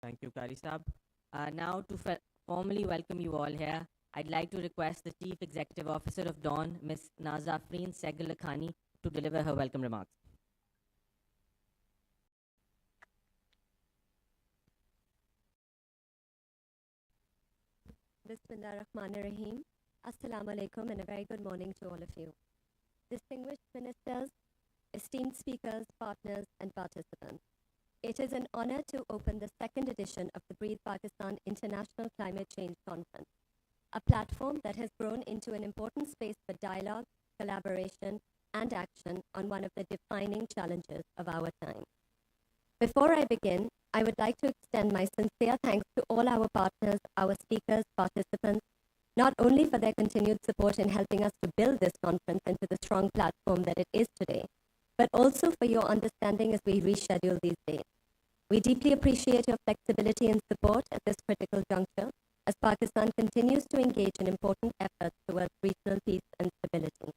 Thank you, Kari Saab. Now, to formally welcome you all here, I'd like to request the Chief Executive Officer of Dawn, Ms. Nazafreen Segal-Lakhani, to deliver her welcome remarks. Bismillahirrahmanirrahim. Assalamu alaikum and a very good morning to all of you. Distinguished ministers, esteemed speakers, partners, and participants. It is an honor to open the second edition of the Breathe Pakistan International Climate Change Conference, a platform that has grown into an important space for dialogue, collaboration, and action on one of the defining challenges of our time. Before I begin, I would like to extend my sincere thanks to all our partners, our speakers, participants, not only for their continued support in helping us to build this conference into the strong platform that it is today, but also for your understanding as we reschedule these dates. We deeply appreciate your flexibility and support at this critical juncture as Pakistan continues to engage in important efforts towards regional peace and stability.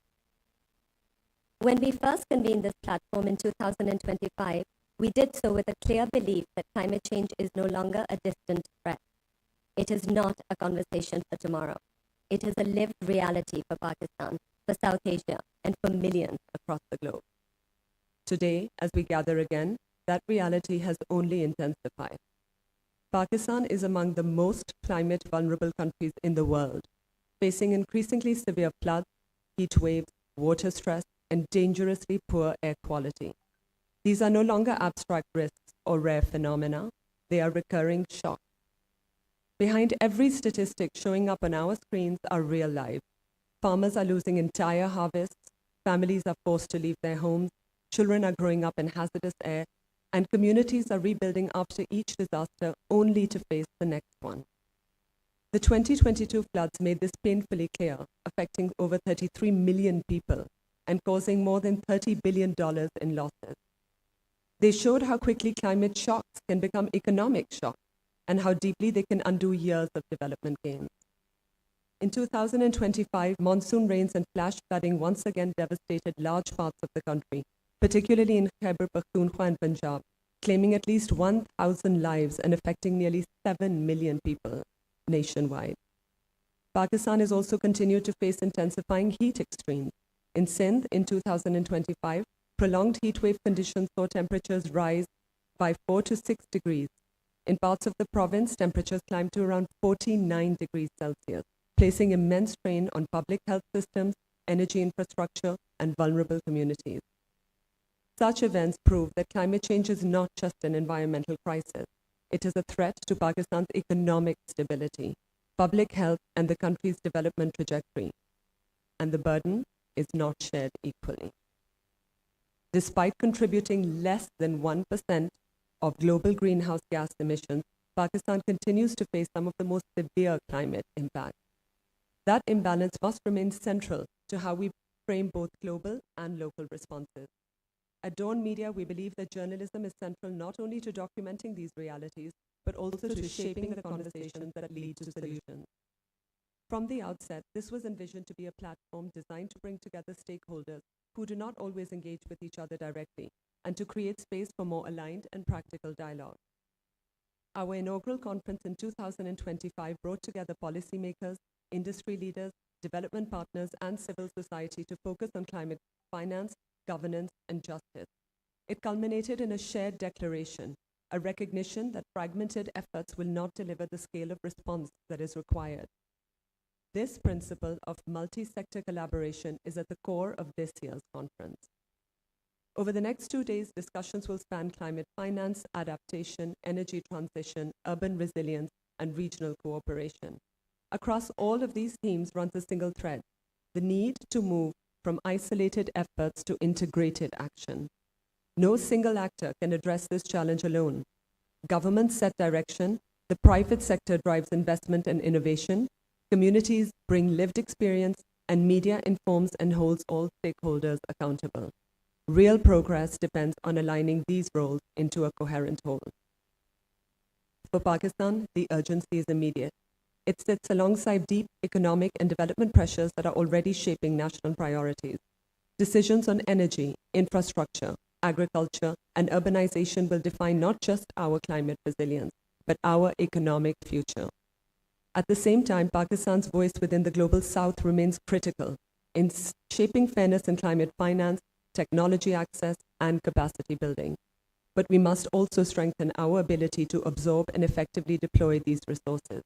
When we first convened this platform in 2025, we did so with a clear belief that climate change is no longer a distant threat. It is not a conversation for tomorrow. It is a lived reality for Pakistan, for South Asia, and for millions across the globe. Today, as we gather again, that reality has only intensified. Pakistan is among the most climate vulnerable countries in the world, facing increasingly severe floods, heat waves, water stress, and dangerously poor air quality. These are no longer abstract risks or rare phenomena, they are recurring shocks. Behind every statistic showing up on our screens are real lives. Farmers are losing entire harvests, families are forced to leave their homes, children are growing up in hazardous air, and communities are rebuilding after each disaster only to face the next one. The 2022 floods made this painfully clear, affecting over 33 million people and causing more than $30 billion in losses. They showed how quickly climate shocks can become economic shocks and how deeply they can undo years of development gains. In 2025, monsoon rains and flash flooding once again devastated large parts of the country, particularly in Khyber Pakhtunkhwa and Punjab, claiming at least 1,000 lives and affecting nearly 7 million people nationwide. Pakistan has also continued to face intensifying heat extremes. In Sindh, in 2025, prolonged heat wave conditions saw temperatures rise by 4 to 6 degrees. In parts of the province, temperatures climbed to around 49 degrees Celsius, placing immense strain on public health systems, energy infrastructure, and vulnerable communities. Such events prove that climate change is not just an environmental crisis. It is a threat to Pakistan's economic stability, public health, and the country's development trajectory. And the burden is not shared equally. Despite contributing less than 1% of global greenhouse gas emissions, Pakistan continues to face some of the most severe climate impacts. That imbalance must remain central to how we frame both global and local responses. At Dawn Media, we believe that journalism is central not only to documenting these realities, but also to shaping the conversations that lead to solutions. From the outset, this was envisioned to be a platform designed to bring together stakeholders who do not always engage with each other directly, and to create space for more aligned and practical dialogue. Our inaugural conference in 2025 brought together policymakers, industry leaders, development partners, and civil society to focus on climate finance, governance, and justice. It culminated in a shared declaration, a recognition that fragmented efforts will not deliver the scale of response that is required. This principle of multi-sector collaboration is at the core of this year's conference. Over the next 2 days, discussions will span climate finance, adaptation, energy transition, urban resilience, and regional cooperation. Across all of these themes runs a single thread: the need to move from isolated efforts to integrated action. No single actor can address this challenge alone. Governments set direction, the private sector drives investment and innovation, communities bring lived experience, and media informs and holds all stakeholders accountable. Real progress depends on aligning these roles into a coherent whole. For Pakistan, the urgency is immediate. It sits alongside deep economic and development pressures that are already shaping national priorities. Decisions on energy, infrastructure, agriculture, and urbanization will define not just our climate resilience, but our economic future. At the same time, Pakistan's voice within the global south remains critical in shaping fairness in climate finance, technology access, and capacity building. But we must also strengthen our ability to absorb and effectively deploy these resources.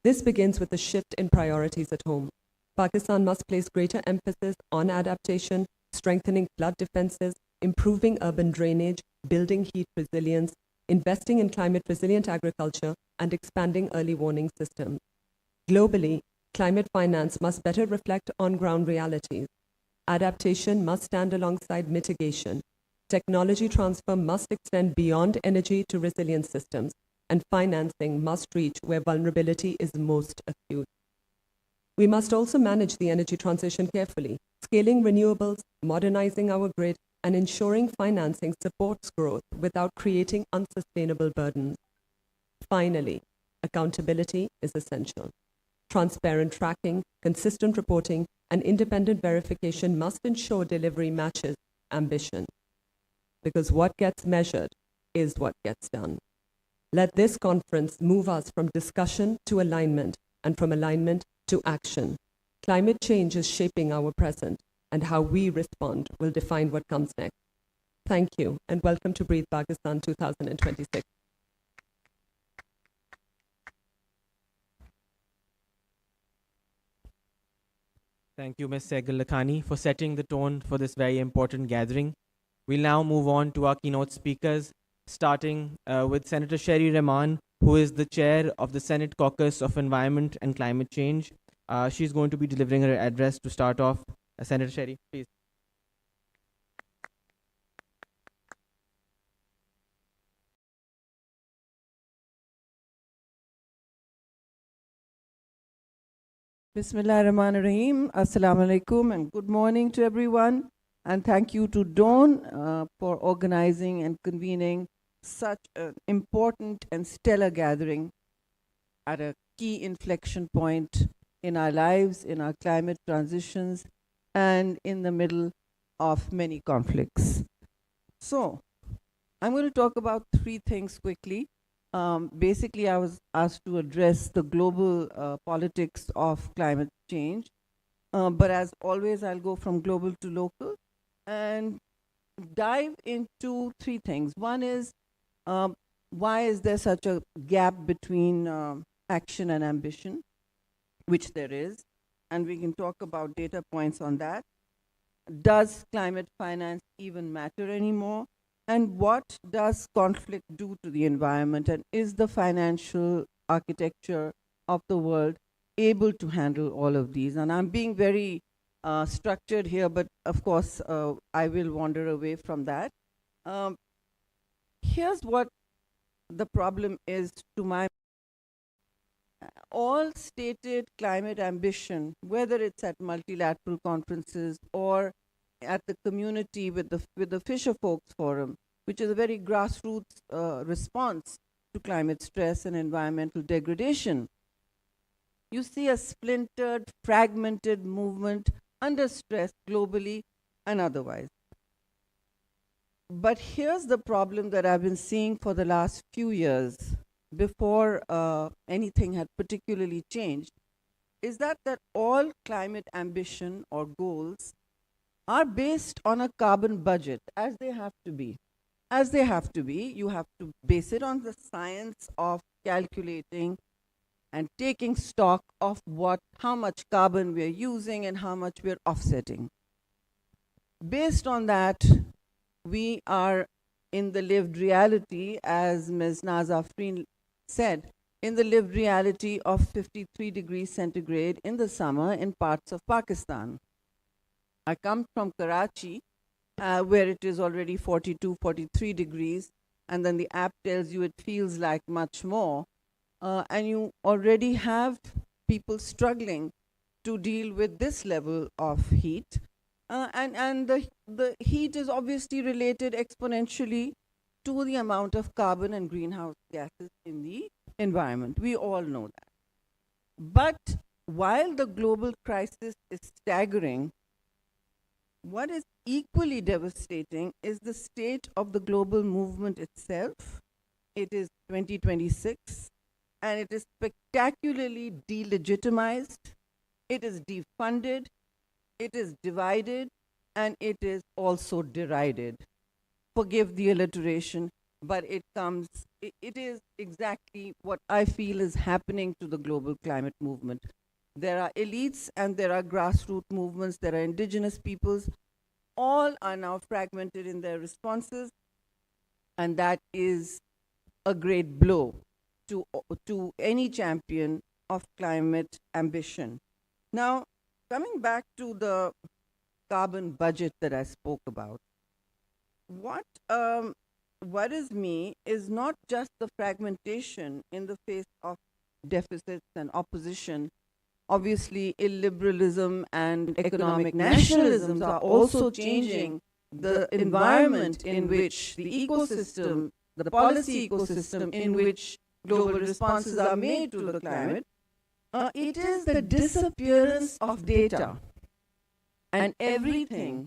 This begins with a shift in priorities at home. Pakistan must place greater emphasis on adaptation, strengthening flood defenses, improving urban drainage, building heat resilience, investing in climate-resilient agriculture, and expanding early warning systems. Globally, climate finance must better reflect on-ground realities. Adaptation must stand alongside mitigation. Technology transfer must extend beyond energy to resilient systems, and financing must reach where vulnerability is most acute. We must also manage the energy transition carefully, scaling renewables, modernizing our grid, and ensuring financing supports growth without creating unsustainable burdens. Finally, accountability is essential. Transparent tracking, consistent reporting, and independent verification must ensure delivery matches ambition. Because what gets measured is what gets done. Let this conference move us from discussion to alignment, and from alignment to action. Climate change is shaping our present, and how we respond will define what comes next. Thank you, and welcome to Breathe Pakistan 2026. Thank you, Ms. Sehgal Lakhani, for setting the tone for this very important gathering. We'll now move on to our keynote speakers, starting with Senator Sherry Rahman, who is the chair of the Senate Caucus of Environment and Climate Change. She's going to be delivering her address to start off. Senator Sherry, please. Bismillah ar-Rahman ar-Rahim. Assalamu alaikum and good morning to everyone. And thank you to Dawn for organizing and convening such an important and stellar gathering at a key inflection point in our lives, in our climate transitions, and in the middle of many conflicts. So, I'm going to talk about three things quickly. Basically, I was asked to address the global politics of climate change. But as always, I'll go from global to local and dive into three things. One is, why is there such a gap between action and ambition, which there is, and we can talk about data points on that. Does climate finance even matter anymore? And what does conflict do to the environment? And is the financial architecture of the world able to handle all of these? And I'm being very structured here, but of course, I will wander away from that. Here's what the problem is to my all stated climate ambition, whether it's at multilateral conferences or at the community with the Fisher Folks Forum, which is a very grassroots response to climate stress and environmental degradation. You see a splintered, fragmented movement under stress globally and otherwise. But here's the problem that I've been seeing for the last few years, before anything had particularly changed, is that all climate ambition or goals are based on a carbon budget, as they have to be. As they have to be, you have to base it on the science of calculating and taking stock of how much carbon we're using and how much we're offsetting. Based on that, we are in the lived reality, as Ms. Naza Afreen said, in the lived reality of 53 degrees centigrade in the summer in parts of Pakistan. I come from Karachi, where it is already 42, 43 degrees, and then the app tells you it feels like much more. And you already have people struggling to deal with this level of heat. And the heat is obviously related exponentially to the amount of carbon and greenhouse gases in the environment. We all know that. But while the global crisis is staggering, what is equally devastating is the state of the global movement itself it is 2026, and it is spectacularly delegitimized, it is defunded, it is divided, and it is also derided. Forgive the alliteration, but it is exactly what I feel is happening to the global climate movement. There are elites and there are grassroots movements, there are indigenous peoples, all are now fragmented in their responses, and that is a great blow to any champion of climate ambition. Now, coming back to the carbon budget that I spoke about, what worries me is not just the fragmentation in the face of deficits and opposition. Obviously, illiberalism and economic nationalisms are also changing the environment in which the ecosystem, the policy ecosystem in which global responses are made to the climate. It is the disappearance of data. And everything,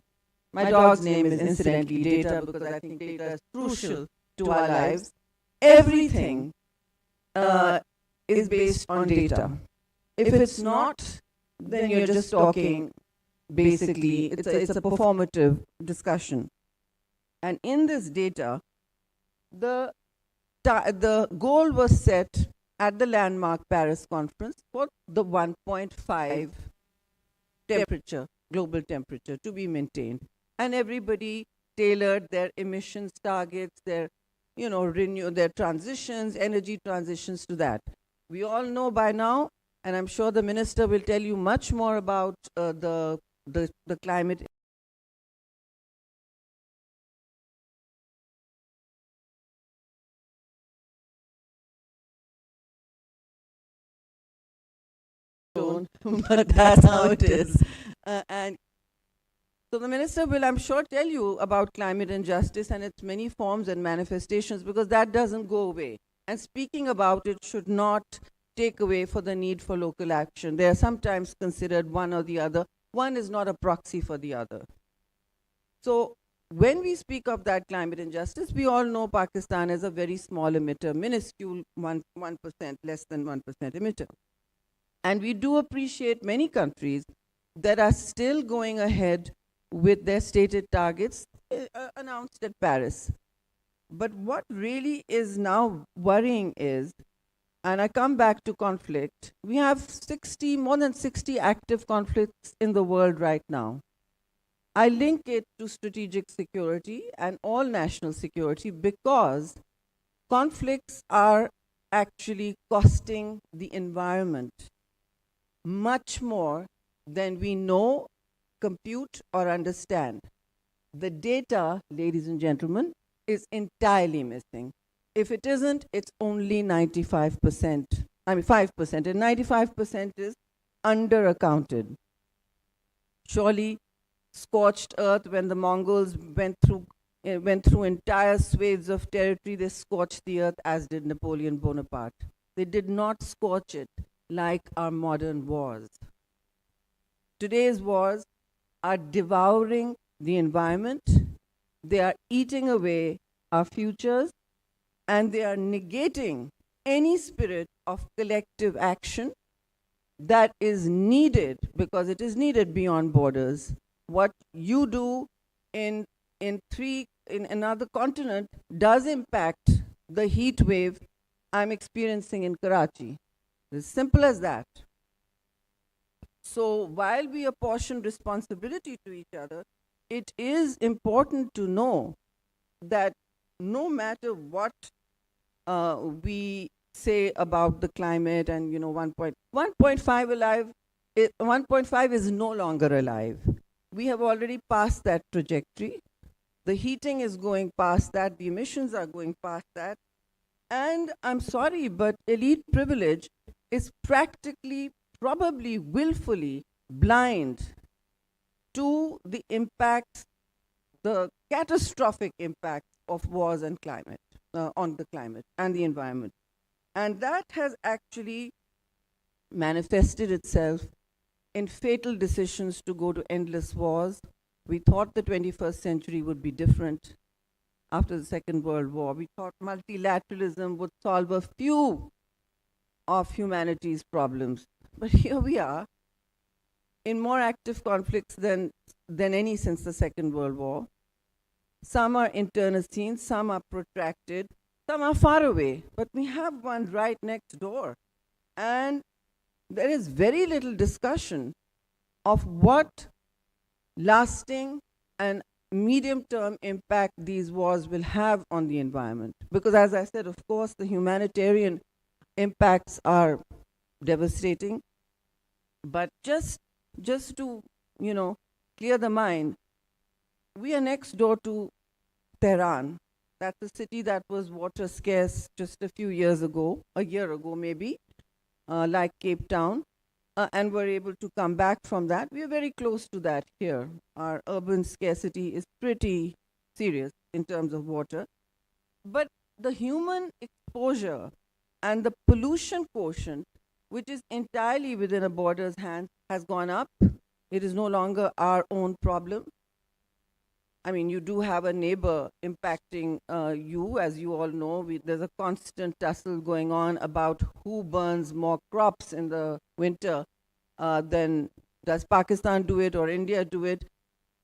my dog's name is incidentally Data because I think data is crucial to our lives. Everything is based on data. If it's not, then you're just talking, basically, it's a performative discussion. And in this data, the goal was set at the landmark Paris conference for the 1.5 temperature, global temperature, to be maintained. And everybody tailored their emissions targets, their, their transitions, energy transitions to that. We all know by now, and I'm sure the minister will tell you much more about the climate. But that's how it is. And so the minister will, I'm sure, tell you about climate injustice and its many forms and manifestations, because that doesn't go away. And speaking about it should not take away for the need for local action. They are sometimes considered one or the other. One is not a proxy for the other. So when we speak of that climate injustice, we all know Pakistan is a very small emitter, minuscule 1%, less than 1% emitter. And we do appreciate many countries that are still going ahead with their stated targets announced at Paris. But what really is now worrying is, and I come back to conflict, we have more than 60 active conflicts in the world right now. I link it to strategic security and all national security because conflicts are actually costing the environment much more than we know, compute, or understand. The data, ladies and gentlemen, is entirely missing. If it isn't, it's only 95%. I mean 5%, and 95% is under-accounted. Surely, scorched earth, when the Mongols went through entire swathes of territory, they scorched the earth, as did Napoleon Bonaparte. They did not scorch it like our modern wars. Today's wars are devouring the environment, they are eating away our futures, and they are negating any spirit of collective action that is needed, because it is needed beyond borders. What you do in another continent does impact the heat wave I'm experiencing in Karachi. As simple as that. So while we apportion responsibility to each other, it is important to know that no matter what we say about the climate and 1.5 alive, 1.5 is no longer alive. We have already passed that trajectory. The heating is going past that, the emissions are going past that. And I'm sorry, but elite privilege is practically, probably willfully blind to the impacts, the catastrophic impacts of wars and climate, on the climate and the environment. And that has actually manifested itself in fatal decisions to go to endless wars. We thought the 21st century would be different. after the Second World War. We thought multilateralism would solve a few of humanity's problems. But here we are in more active conflicts than any since the Second World War. Some are internecine, some are protracted, some are far away, but we have one right next door. And there is very little discussion of what lasting and medium-term impact these wars will have on the environment. Because as I said, of course, the humanitarian impacts are devastating, but just to, clear the mind, we are next door to Tehran. That's a city that was water scarce just a few years ago, a year ago maybe, like Cape Town, and were able to come back from that. We are very close to that here. Our urban scarcity is pretty serious in terms of water. But the human exposure and the pollution quotient, which is entirely within a border's hands, has gone up. It is no longer our own problem. I mean, you do have a neighbor impacting you, as you all know. There's a constant tussle going on about who burns more crops in the winter than does Pakistan do it or India do it,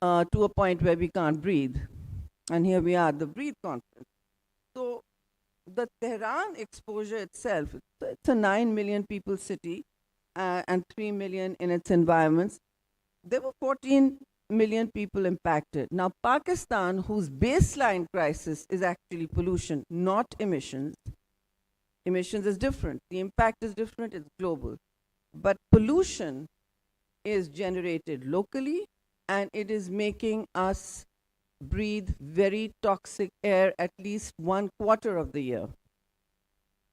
to a point where we can't breathe. And here we are, the Breathe Conference. So the Tehran exposure itself, it's a 9 million people city and 3 million in its environments. There were 14 million people impacted. Now, Pakistan, whose baseline crisis is actually pollution, not emissions. Emissions is different. The impact is different. It's global. But pollution is generated locally, and it is making us breathe very toxic air at least 1/4 of the year.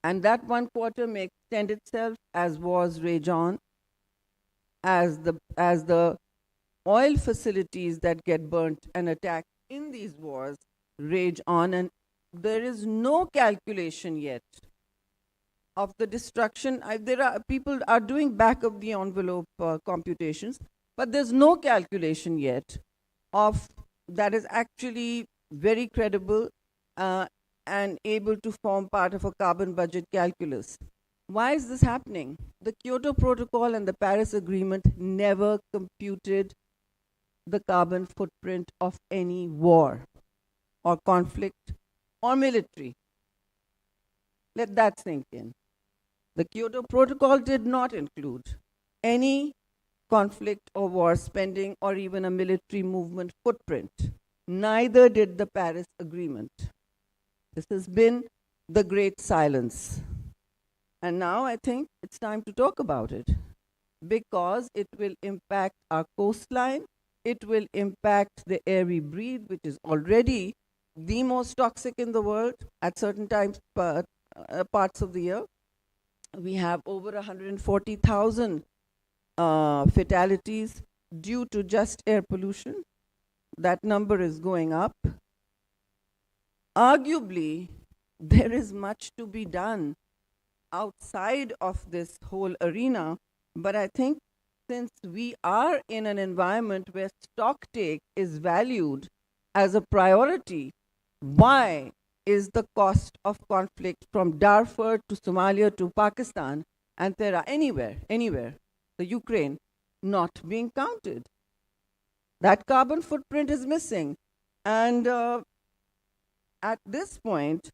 And that 1/4 may extend itself as wars rage on, as the oil facilities that get burnt and attacked in these wars rage on, and there is no calculation yet of the destruction. People are doing back of the envelope computations, but there's no calculation yet of that is actually very credible and able to form part of a carbon budget calculus. Why is this happening? The Kyoto Protocol and the Paris Agreement never computed the carbon footprint of any war or conflict or military. Let that sink in. The Kyoto Protocol did not include any conflict or war spending or even a military movement footprint. Neither did the Paris Agreement. This has been the great silence. And now I think it's time to talk about it, because it will impact our coastline. It will impact the air we breathe, which is already the most toxic in the world at certain times, parts of the year. We have over 140,000 fatalities due to just air pollution. That number is going up. Arguably, there is much to be done outside of this whole arena, but I think since we are in an environment where stock take is valued as a priority, why is the cost of conflict from Darfur to Somalia to Pakistan and there are anywhere, the Ukraine, not being counted? That carbon footprint is missing. And at this point,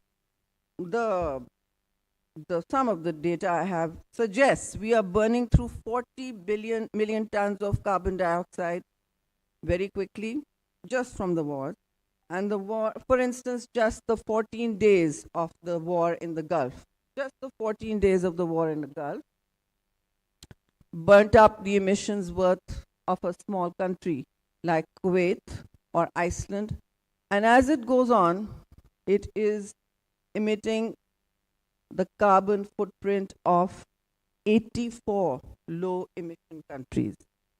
some of the data I have suggests we are burning through 40 million tons of carbon dioxide very quickly, just from the war. And the war, for instance, just the 14 days of the war in the Gulf, just the 14 days of the war in the Gulf, burnt up the emissions worth of a small country like Kuwait or Iceland. And as it goes on, it is emitting the carbon footprint of 84 low emission countries.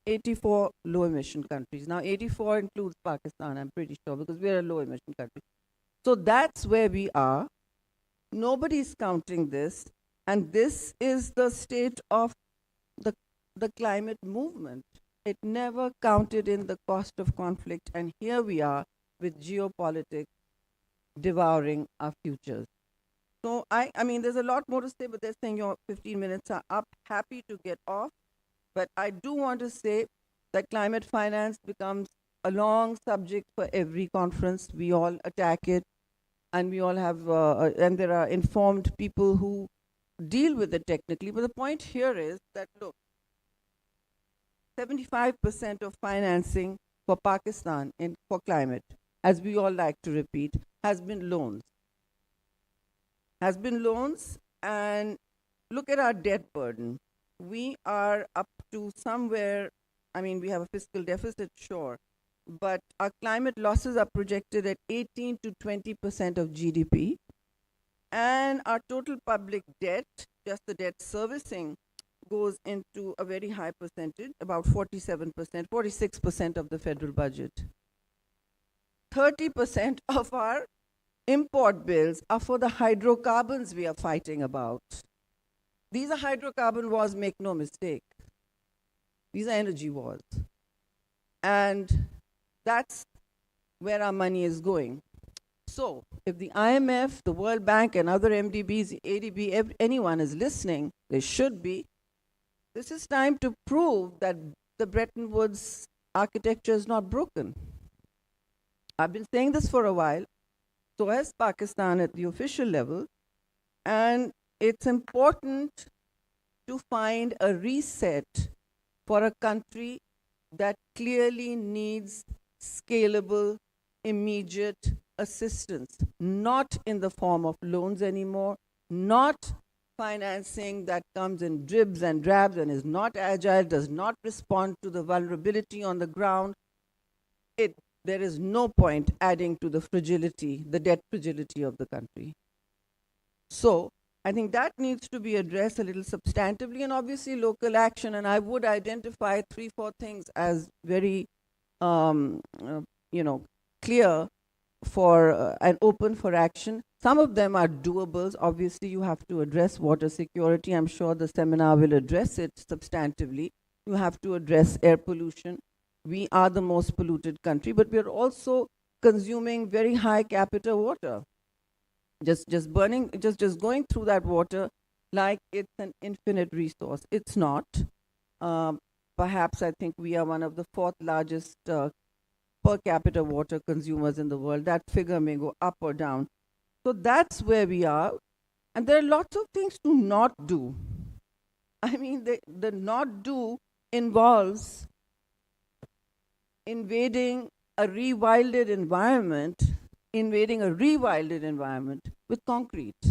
84 low emission countries. Now 84 includes Pakistan, I'm pretty sure, because we're a low emission country. So that's where we are. Nobody's counting this. And this is the state of the climate movement. It never counted in the cost of conflict. And here we are with geopolitics devouring our futures. So I mean, there's a lot more to say, but they're saying your 15 minutes are up. Happy to get off. But I do want to say that climate finance becomes a long subject for every conference. We all attack it, and we all have, and there are informed people who deal with it technically. But the point here is that, look, 75% of financing for Pakistan for climate, as we all like to repeat, has been loans. Has been loans, and look at our debt burden. We are up to somewhere, I mean, we have a fiscal deficit, sure, but our climate losses are projected at 18 to 20% of GDP. And our total public debt, just the debt servicing, goes into a very high percentage, about 47%, 46% of the federal budget. 30% of our import bills are for the hydrocarbons we are fighting about. These are hydrocarbon wars, make no mistake. These are energy wars. And that's where our money is going. So if the IMF, the World Bank, and other MDBs, ADB, anyone is listening, they should be, this is time to prove that the Bretton Woods architecture is not broken. I've been saying this for a while, so has Pakistan at the official level, and it's important to find a reset for a country that clearly needs scalable, immediate assistance, not in the form of loans anymore, not financing that comes in dribs and drabs and is not agile, does not respond to the vulnerability on the ground. There is no point adding to the fragility, the debt fragility of the country. So I think that needs to be addressed a little substantively, and obviously local action. And I would identify 3-4 things as very, clear for and open for action. Some of them are doables. Obviously, you have to address water security. I'm sure the seminar will address it substantively. You have to address air pollution. We are the most polluted country, but we're also consuming very high capita water. Just going through that water like it's an infinite resource. It's not. Perhaps I think we are one of the 4th largest per capita water consumers in the world. That figure may go up or down. So that's where we are. And there are lots of things to not do. I mean, the not do involves invading a rewilded environment with concrete.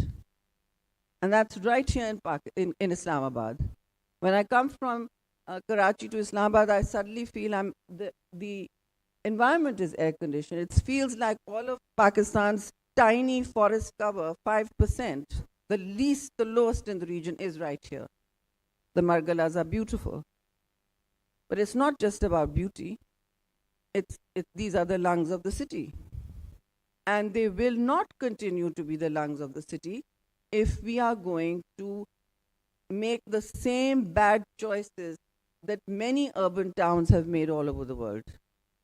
And that's right here in Islamabad. When I come from Karachi to Islamabad, I suddenly feel the environment is air conditioned. It feels like all of Pakistan's tiny forest cover, 5%, the lowest in the region, is right here. The margalas are beautiful. But it's not just about beauty. These are the lungs of the city. And they will not continue to be the lungs of the city if we are going to make the same bad choices that many urban towns have made all over the world,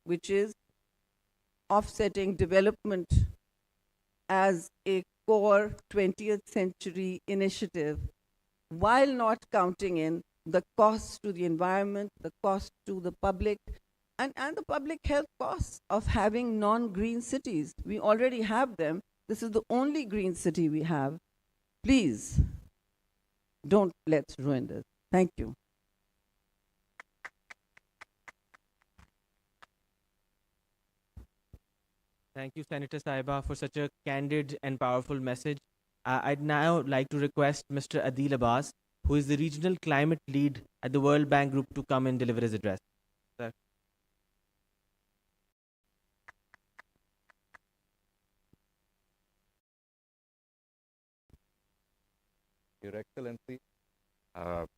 which is offsetting development as a core 20th century initiative while not counting in the costs to the environment, the cost to the public, and the public health costs of having non-green cities. We already have them. This is the only green city we have. Please, let's ruin this. Thank you. Thank you, Senator Saiba, for such a candid and powerful message. I'd now like to request Mr. Adil Abbas, who is the regional climate lead at the World Bank Group, to come and deliver his address. Sir. Your Excellency,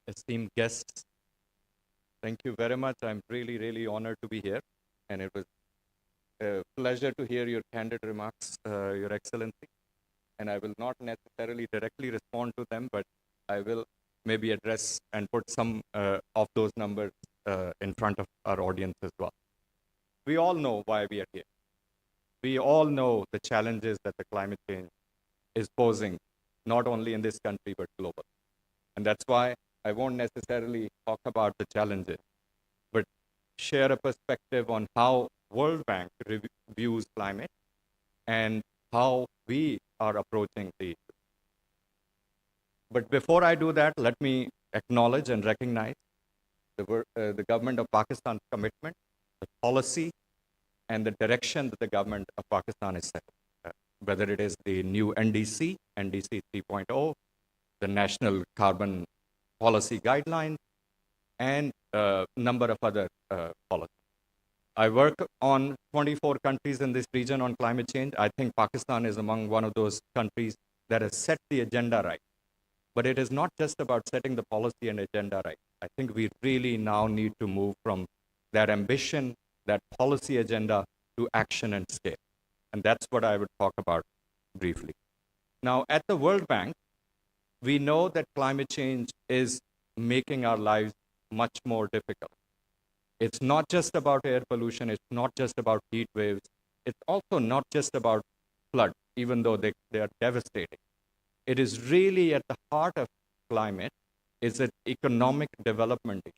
esteemed guests, thank you very much. I'm really, really honored to be here, and it was a pleasure to hear your candid remarks, Your Excellency. And I will not necessarily directly respond to them, but I will maybe address and put some of those numbers in front of our audience as well. We all know why we are here. we all know the challenges that the climate change is posing, not only in this country, but global. And that's why I won't necessarily talk about the challenges, but share a perspective on how World Bank views climate and how we are approaching the issue. But before I do that, let me acknowledge and recognize the government of Pakistan's commitment, the policy, and the direction that the government of Pakistan is setting, whether it is the new NDC 3.0, the National Carbon Policy Guidelines, and a number of other policies. I work on 24 countries in this region on climate change. I think Pakistan is among one of those countries that has set the agenda right. But it is not just about setting the policy and agenda right. I think we really now need to move from that ambition, that policy agenda, to action and scale. And that's what I would talk about briefly. Now, at the World Bank, we know that climate change is making our lives much more difficult. It's not just about air pollution, it's not just about heat waves, it's also not just about flood, even though they are devastating. It is really at the heart of climate is an economic development issue.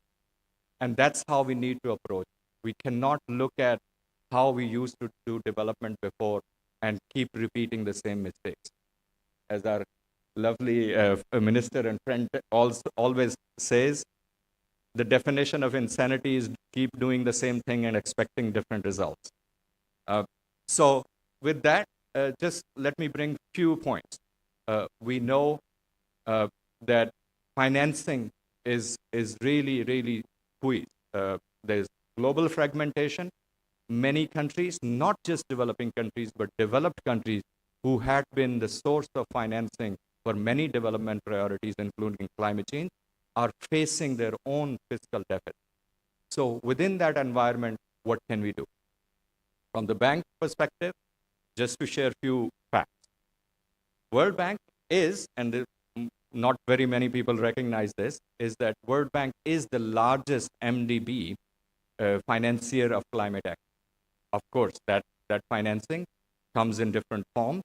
And that's how we need to approach. We cannot look at how we used to do development before and keep repeating the same mistakes. As our lovely minister and friend always says, the definition of insanity is keep doing the same thing and expecting different results. So with that, just let me bring few points. We know that financing is really, really squeezed. There's global fragmentation. Many countries, not just developing countries, but developed countries who had been the source of financing for many development priorities, including climate change, are facing their own fiscal deficit. So within that environment, what can we do? From the bank perspective, just to share a few facts. World Bank is, and not very many people recognize this, is that World Bank is the largest MDB financier of climate action. Of course, that financing comes in different forms,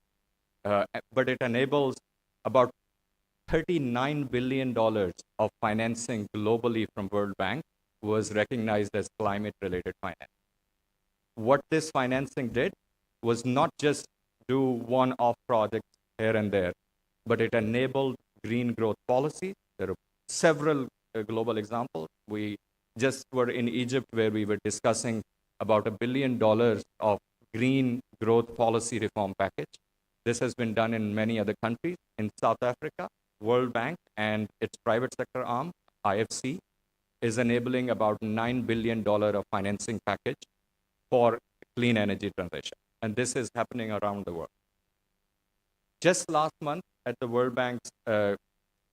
but it enables about $39 billion of financing globally from World Bank was recognized as climate-related finance. What this financing did was not just do one-off projects here and there, but it enabled green growth policy. There are several global examples. We just were in Egypt where we were discussing about $1 billion of green growth policy reform package. This has been done in many other countries. In South Africa, World Bank and its private sector arm, IFC, is enabling about $9 billion of financing package for clean energy transition. And this is happening around the world. Just last month at the World Bank's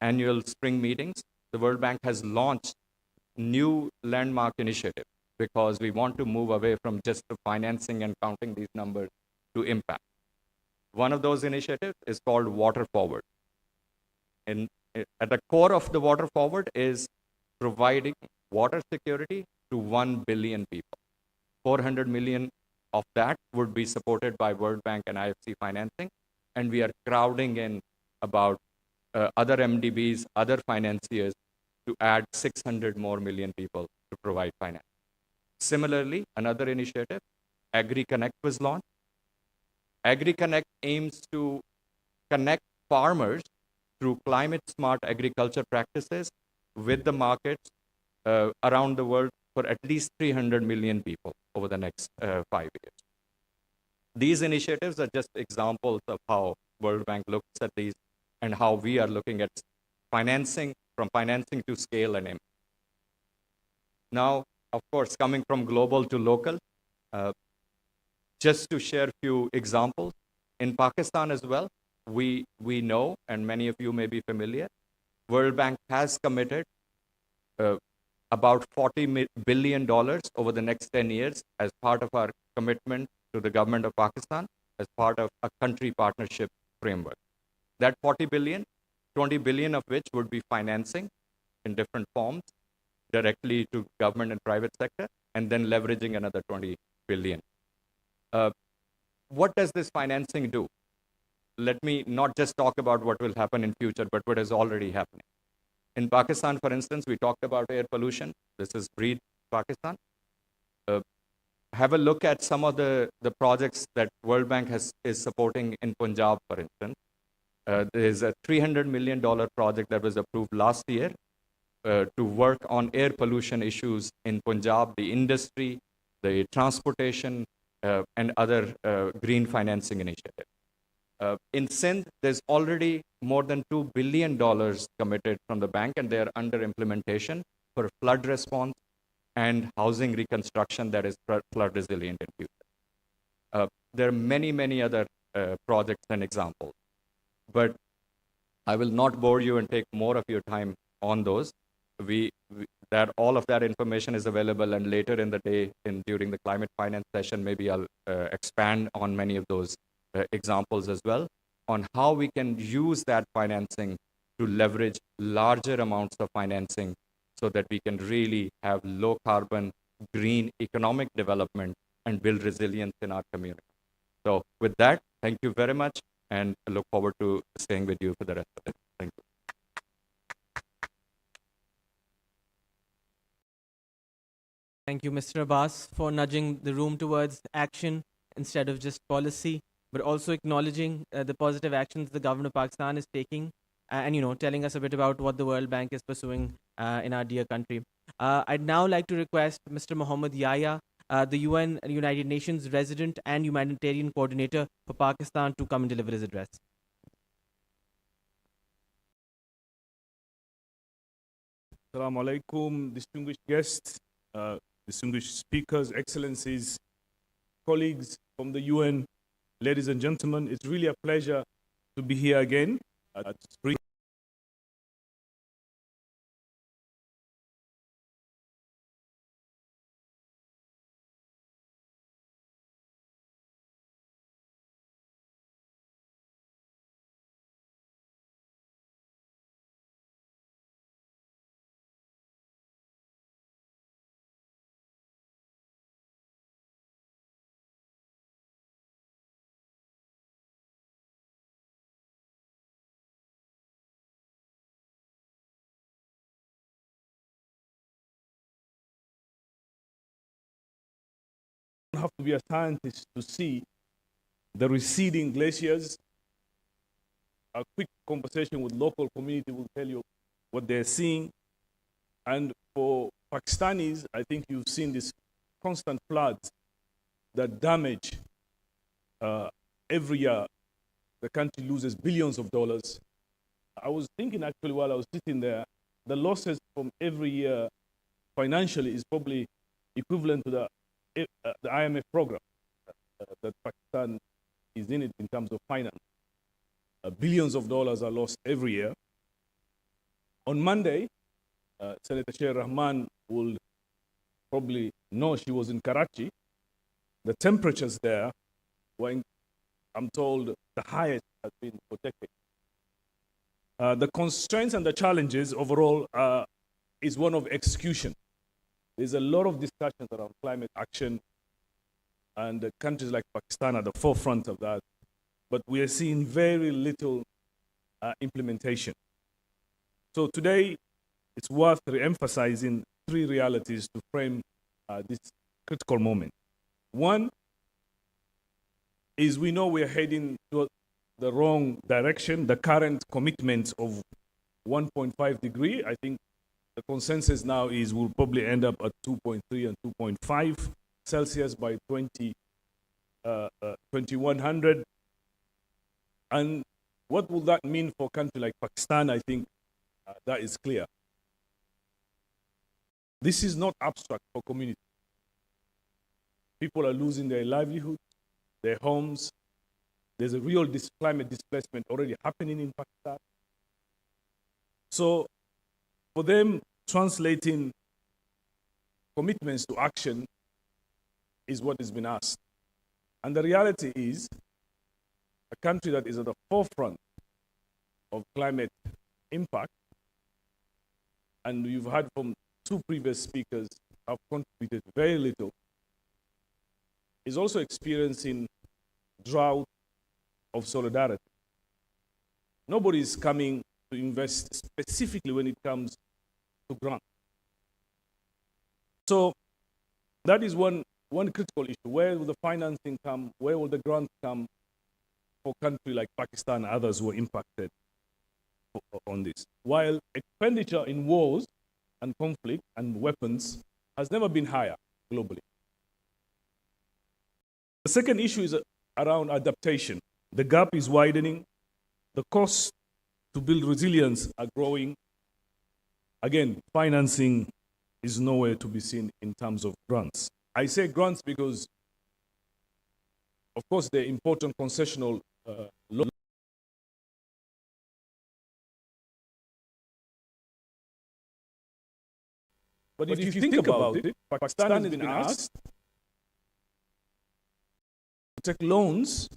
annual spring meetings, the World Bank has launched new landmark initiative because we want to move away from just the financing and counting these numbers to impact. One of those initiatives is called Water Forward. And at the core of the Water Forward is providing water security to 1 billion people. 400 million of that would be supported by World Bank and IFC financing, and we are crowding in about other MDBs, other financiers to add 600 more million people to provide finance. Similarly, another initiative, AgriConnect, was launched. AgriConnect aims to connect farmers through climate-smart agriculture practices with the markets around the world for at least 300 million people over the next 5 years. These initiatives are just examples of how World Bank looks at these and how we are looking at financing, from financing to scale and impact. Now, of course, coming from global to local, just to share a few examples, in Pakistan as well, we know, and many of you may be familiar, World Bank has committed about $40 billion over the next 10 years as part of our commitment to the government of Pakistan as part of a country partnership framework. That 40 billion, 20 billion of which would be financing in different forms directly to government and private sector, and then leveraging another 20 billion. what does this financing do? Let me not just talk about what will happen in future, but what is already happening. In Pakistan, for instance, we talked about air pollution. This is Breathe Pakistan. Have a look at some of the projects that World Bank is supporting in Punjab, for instance. There's a $300 million project that was approved last year to work on air pollution issues in Punjab, the industry, the transportation, and other green financing initiatives. In Sindh, there's already more than $2 billion committed from the bank, and they are under implementation for flood response and housing reconstruction that is flood resilient in future. There are many, many other projects and examples, but I will not bore you and take more of your time on those. All of that information is available, and later in the day, during the climate finance session, maybe I'll expand on many of those examples as well, on how we can use that financing to leverage larger amounts of financing so that we can really have low carbon, green economic development and build resilience in our community. So with that, thank you very much, and I look forward to staying with you for the rest of it. Thank you. Thank you, Mr. Abbas, for nudging the room towards action instead of just policy, but also acknowledging the positive actions the government of Pakistan is taking, and telling us a bit about what the World Bank is pursuing in our dear country. I'd now like to request Mr. Mohammed Yahya, the UN United Nations resident and humanitarian coordinator for Pakistan, to come and deliver his address. Assalamu alaikum, distinguished guests, distinguished speakers, excellencies, colleagues from the UN, ladies and gentlemen. It's really a pleasure to be here again at Spring. You don't have to be a scientist to see the receding glaciers. A quick conversation with local community will tell you what they're seeing. And for Pakistanis, I think you've seen these constant floods that damage every year. The country loses billions of dollars. I was thinking actually while I was sitting there, the losses from every year financially is probably equivalent to the IMF program that Pakistan is in it in terms of finance. Billions of dollars are lost every year. On Monday, Senator Sher Rahman will probably know, she was in Karachi. The temperatures there were, I'm told, the highest has been for decades. The constraints and the challenges overall is one of execution. There's a lot of discussions around climate action, and countries like Pakistan are at the forefront of that. But we are seeing very little implementation. So today, it's worth re-emphasizing three realities to frame this critical moment. One is we know we're heading to the wrong direction. The current commitments of 1.5 degree, I think the consensus now is we'll probably end up at 2.3 and 2.5 Celsius by 2100. And what will that mean for a country like Pakistan? I think that is clear. This is not abstract for community. People are losing their livelihoods, their homes. There's a real climate displacement already happening in Pakistan. So for them, translating commitments to action is what has been asked. And the reality is, a country that is at the forefront of climate impact, and you've heard from two previous speakers have contributed very little, is also experiencing drought of solidarity. Nobody is coming to invest specifically when it comes to grants. So that is one critical issue. Where will the financing come? Where will the grants come for a country like Pakistan and others who are impacted on this? While expenditure in wars and conflict and weapons has never been higher globally. The second issue is around adaptation. The gap is widening. The costs to build resilience are growing. Again, financing is nowhere to be seen in terms of grants. I say grants because, of course, they're important concessional loans. But if you think about it, Pakistan has been asked to take loans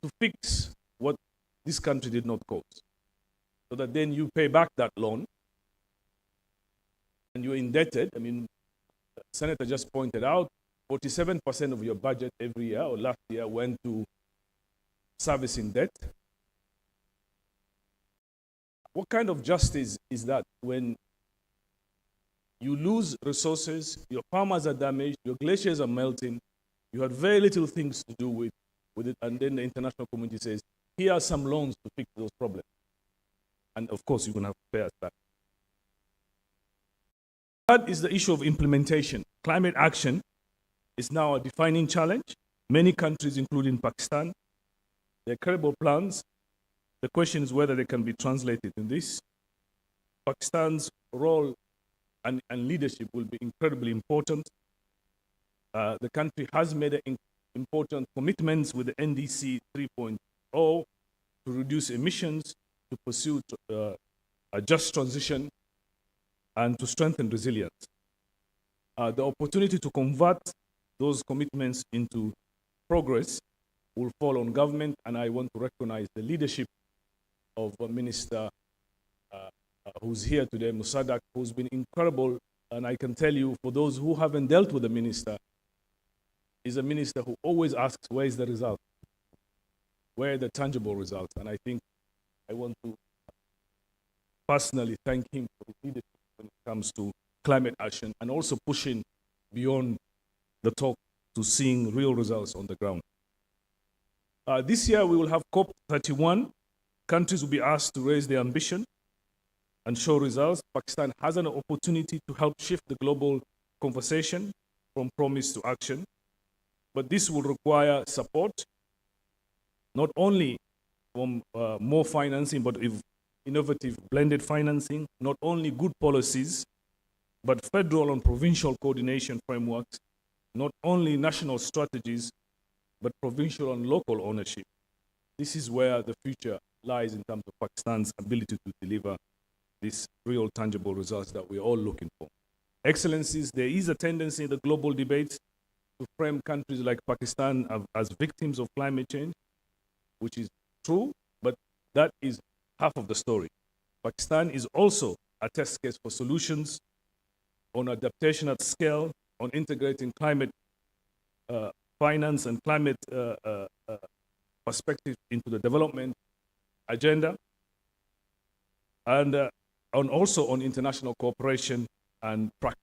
to fix what this country did not cause, so that then you pay back that loan and you're indebted. I mean, the Senator just pointed out 47% of your budget every year or last year went to servicing debt. What kind of justice is that when you lose resources, your farmers are damaged, your glaciers are melting, you had very little things to do with it, and then the international community says, here are some loans to fix those problems. And of course, you're going to have to pay us back. That is the issue of implementation. Climate action is now a defining challenge. Many countries, including Pakistan, there are credible plans. The question is whether they can be translated in this. Pakistan's role and leadership will be incredibly important. The country has made important commitments with the NDC 3.0 to reduce emissions, to pursue a just transition, and to strengthen resilience. The opportunity to convert those commitments into progress will fall on government, and I want to recognize the leadership of a minister who's here today, Musadak, who's been incredible. And I can tell you, for those who haven't dealt with the minister, is a minister who always asks, where is the result? Where are the tangible results? And I think I want to personally thank him for his leadership when it comes to climate action and also pushing beyond the talk to seeing real results on the ground. This year we will have COP31. Countries will be asked to raise their ambition and show results. Pakistan has an opportunity to help shift the global conversation from promise to action. But this will require support, not only from more financing, but innovative blended financing, not only good policies, but federal and provincial coordination frameworks, not only national strategies, but provincial and local ownership. This is where the future lies in terms of Pakistan's ability to deliver these real tangible results that we're all looking for. Excellencies, there is a tendency in the global debates to frame countries like Pakistan as victims of climate change, which is true, but that is half of the story. Pakistan is also a test case for solutions on adaptation at scale, on integrating climate finance and climate perspective into the development agenda, and also on international cooperation and practice.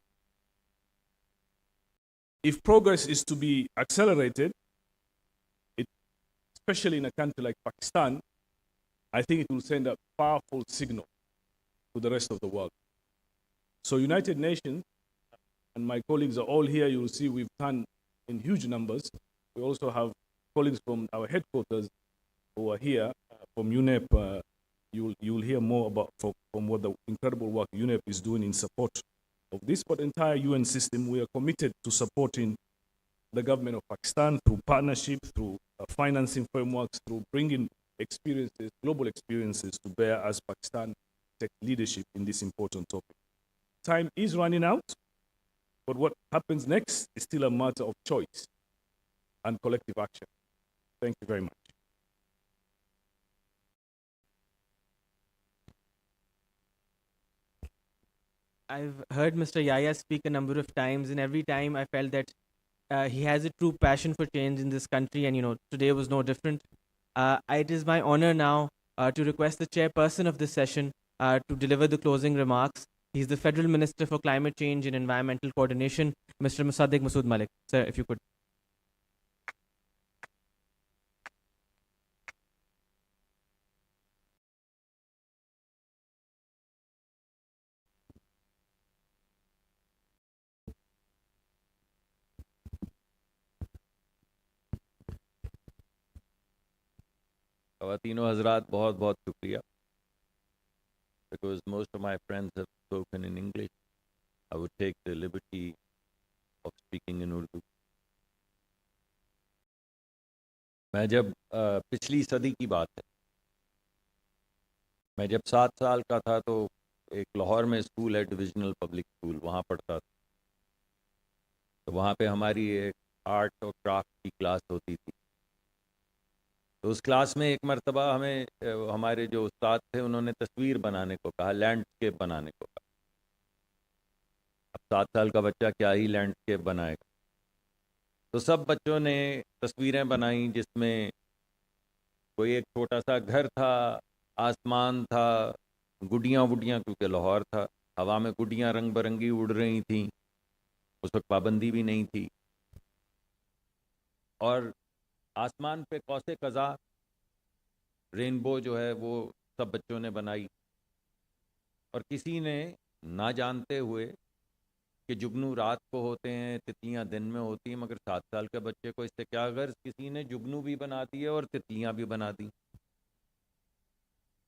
If progress is to be accelerated, especially in a country like Pakistan, I think it will send a powerful signal to the rest of the world. So United Nations, and my colleagues are all here, you will see we've done in huge numbers. We also have colleagues from our headquarters who are here, from UNEP. You will hear more about from what the incredible work UNEP is doing in support of this, but entire UN system. We are committed to supporting the government of Pakistan through partnership, through financing frameworks, through bringing experiences, global experiences to bear as Pakistan takes leadership in this important topic. Time is running out, but what happens next is still a matter of choice and collective action. Thank you very much. I've heard Mr. Yahya speak a number of times, and every time I felt that He has a true passion for change in this country, and today was no different. It is my honor now to request the chairperson of this session to deliver the closing remarks. He's the Federal Minister for Climate Change and Environmental Coordination, Mr. Musaddiq Masood Malik. Sir, if you could. خواتین و حضرات بہت بہت شکریہ. Because most of my friends have spoken in English, I would take the liberty of speaking in Urdu. میں جب پچھلی صدی کی بات ہے، میں جب 7 سال کا تھا تو ایک لاہور میں اسکول ہے، ڈویژنل پبلک اسکول، وہاں پڑھتا تھا. تو وہاں پہ ہماری ایک آرٹ اور کرافٹ کی کلاس ہوتی تھی. تو اس کلاس میں ایک مرتبہ ہمیں ہمارے جو استاد تھے انہوں نے تصویر بنانے کو کہا، لینڈسکیپ بنانے کو کہا. اب 7 سال کا بچہ کیا ہی لینڈسکیپ بنائے گا. تو سب بچوں نے تصویریں بنائیں جس میں کوئی ایک چھوٹا سا گھر تھا، آسمان تھا، گڈیاں وڈیاں، کیونکہ لاہور تھا، ہوا میں گڈیاں رنگ برنگی اڑ رہی تھیں، اس وقت پابندی بھی نہیں تھی. اور آسمان پہ قوس قزح، رینبو جو ہے وہ سب بچوں نے بنائی. اور کسی نے نہ جانتے ہوئے کہ جگنو رات کو ہوتے ہیں، تتلیاں دن میں ہوتی ہیں، مگر 7 سال کے بچے کو اس سے کیا غرض، کسی نے جگنو بھی بنا دیے اور تتلیاں بھی بنا دی.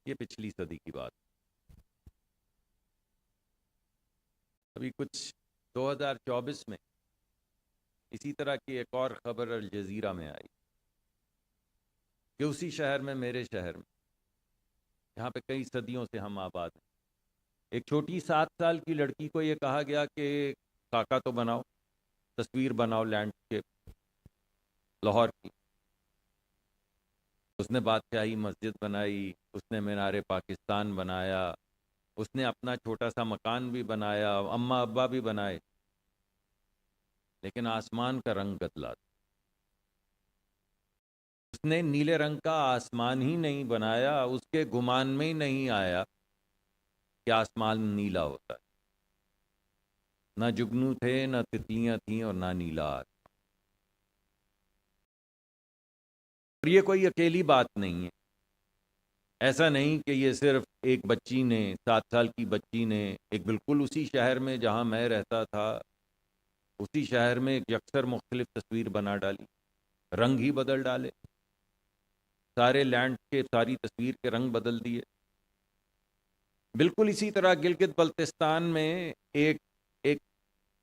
یہ پچھلی صدی کی بات. ابھی کچھ 2024 میں اسی طرح کی ایک اور خبر الجزیرہ میں آئی کہ اسی شہر میں، میرے شہر میں، یہاں پہ کئی صدیوں سے ہم آباد ہیں، ایک چھوٹی 7 سال کی لڑکی کو یہ کہا گیا کہ خاکہ تو بناؤ، تصویر بناؤ لینڈسکیپ لاہور کی. اس نے بادشاہی مسجد بنائی، اس نے مینار پاکستان بنایا، اس نے اپنا چھوٹا سا مکان بھی بنایا، اماں ابا بھی بنائے، لیکن آسمان کا رنگ بدلا. اس نے نیلے رنگ کا آسمان ہی نہیں بنایا، اس کے گمان میں ہی نہیں آیا کہ آسمان نیلا ہوتا ہے. نہ جگنو تھے، نہ تتلیاں تھیں، اور نہ نیلا. اور یہ کوئی اکیلی بات نہیں ہے. ایسا نہیں کہ یہ صرف ایک بچی نے، 7 سال کی بچی نے، ایک بالکل اسی شہر میں جہاں میں رہتا تھا، اسی شہر میں ایک یکسر مختلف تصویر بنا ڈالی، رنگ ہی بدل ڈالے، سارے لینڈ کے ساری تصویر کے رنگ بدل دیے. بالکل اسی طرح گلگت بلتستان میں ایک